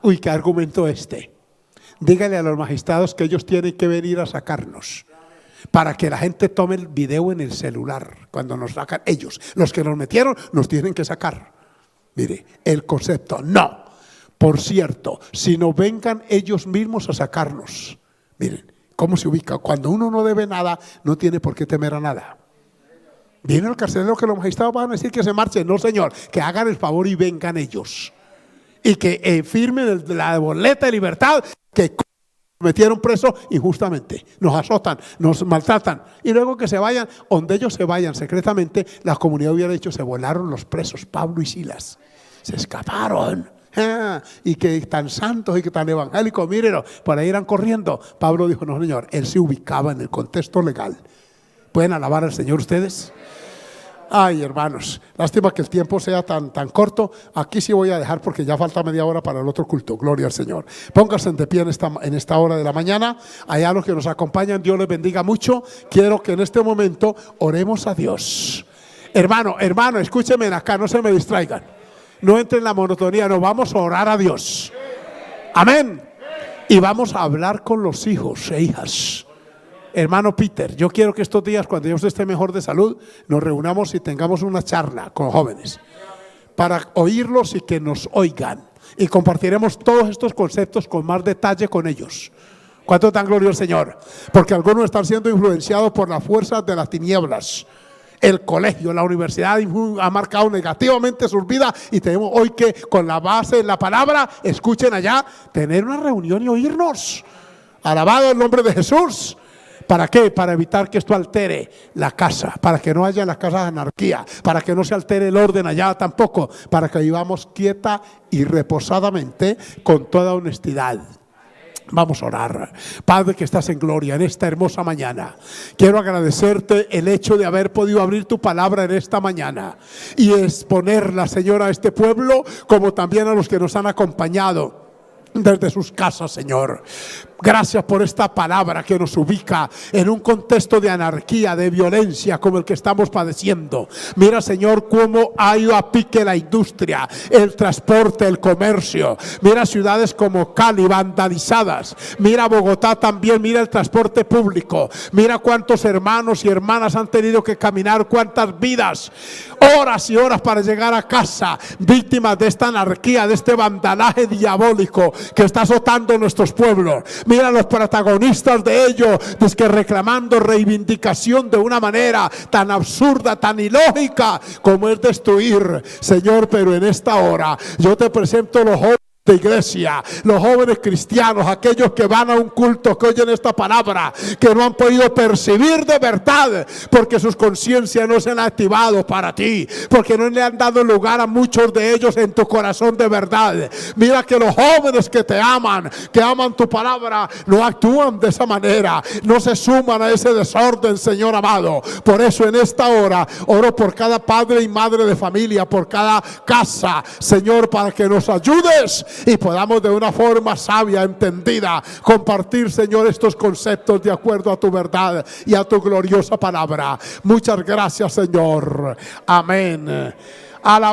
Uy, qué argumento este. Dígale a los magistrados que ellos tienen que venir a sacarnos, para que la gente tome el video en el celular cuando nos sacan. Ellos, los que nos metieron, nos tienen que sacar. Mire, el concepto, no. Por cierto, si no vengan ellos mismos a sacarnos. Miren, ¿cómo se ubica? Cuando uno no debe nada, no tiene por qué temer a nada. Viene el carcelero que los magistrados van a decir que se marchen. No, señor, que hagan el favor y vengan ellos. Y que firmen la boleta de libertad que metieron preso injustamente. Nos azotan, nos maltratan. Y luego que se vayan, donde ellos se vayan secretamente, la comunidad hubiera dicho, se volaron los presos, Pablo y Silas. Se escaparon. Y que tan santos y que tan evangélicos, mírenlo, por ahí irán corriendo. Pablo dijo, no señor, él se ubicaba en el contexto legal. ¿Pueden alabar al Señor ustedes? Ay, hermanos, lástima que el tiempo sea tan corto. Aquí sí voy a dejar porque ya falta media hora para el otro culto. Gloria al Señor. Pónganse de pie en esta hora de la mañana. Allá los que nos acompañan, Dios les bendiga mucho. Quiero que en este momento oremos a Dios. Hermano, escúchenme acá, no se me distraigan. No entre en la monotonía, no, vamos a orar a Dios. Amén. Y vamos a hablar con los hijos e hijas. Hermano Peter, yo quiero que estos días, cuando yo esté mejor de salud, nos reunamos y tengamos una charla con jóvenes para oírlos y que nos oigan. Y compartiremos todos estos conceptos con más detalle con ellos. ¿Cuánto tan gloria al Señor? Porque algunos están siendo influenciados por las fuerzas de las tinieblas. El colegio, la universidad ha marcado negativamente sus vidas y tenemos hoy que con la base de la palabra, escuchen allá, tener una reunión y oírnos. Alabado el nombre de Jesús. ¿Para qué? Para evitar que esto altere la casa, para que no haya en las casas anarquía, para que no se altere el orden allá tampoco, para que vivamos quieta y reposadamente con toda honestidad. Vamos a orar. Padre que estás en gloria en esta hermosa mañana, quiero agradecerte el hecho de haber podido abrir tu palabra en esta mañana y exponerla, Señor, a este pueblo, como también a los que nos han acompañado desde sus casas, Señor. Gracias por esta palabra que nos ubica en un contexto de anarquía, de violencia como el que estamos padeciendo. Mira, Señor, cómo ha ido a pique la industria, el transporte, el comercio. Mira ciudades como Cali vandalizadas. Mira Bogotá también, mira el transporte público. Mira cuántos hermanos y hermanas han tenido que caminar, cuántas vidas, horas y horas para llegar a casa, víctimas de esta anarquía, de este vandalaje diabólico que está azotando nuestros pueblos. Mira los protagonistas de ello, pues que reclamando reivindicación de una manera tan absurda, tan ilógica como es destruir, Señor. Pero en esta hora yo te presento los jóvenes de iglesia, los jóvenes cristianos, aquellos que van a un culto, que oyen esta palabra, que no han podido percibir de verdad, porque sus conciencias no se han activado para ti, porque no le han dado lugar a muchos de ellos en tu corazón de verdad. Mira que los jóvenes que te aman, que aman tu palabra, no actúan de esa manera, no se suman a ese desorden, Señor amado. Por eso en esta hora oro por cada padre y madre de familia, por cada casa, Señor, para que nos ayudes y podamos de una forma sabia, entendida, compartir, Señor, estos conceptos de acuerdo a tu verdad y a tu gloriosa palabra. Muchas gracias, Señor. Amén. Alabado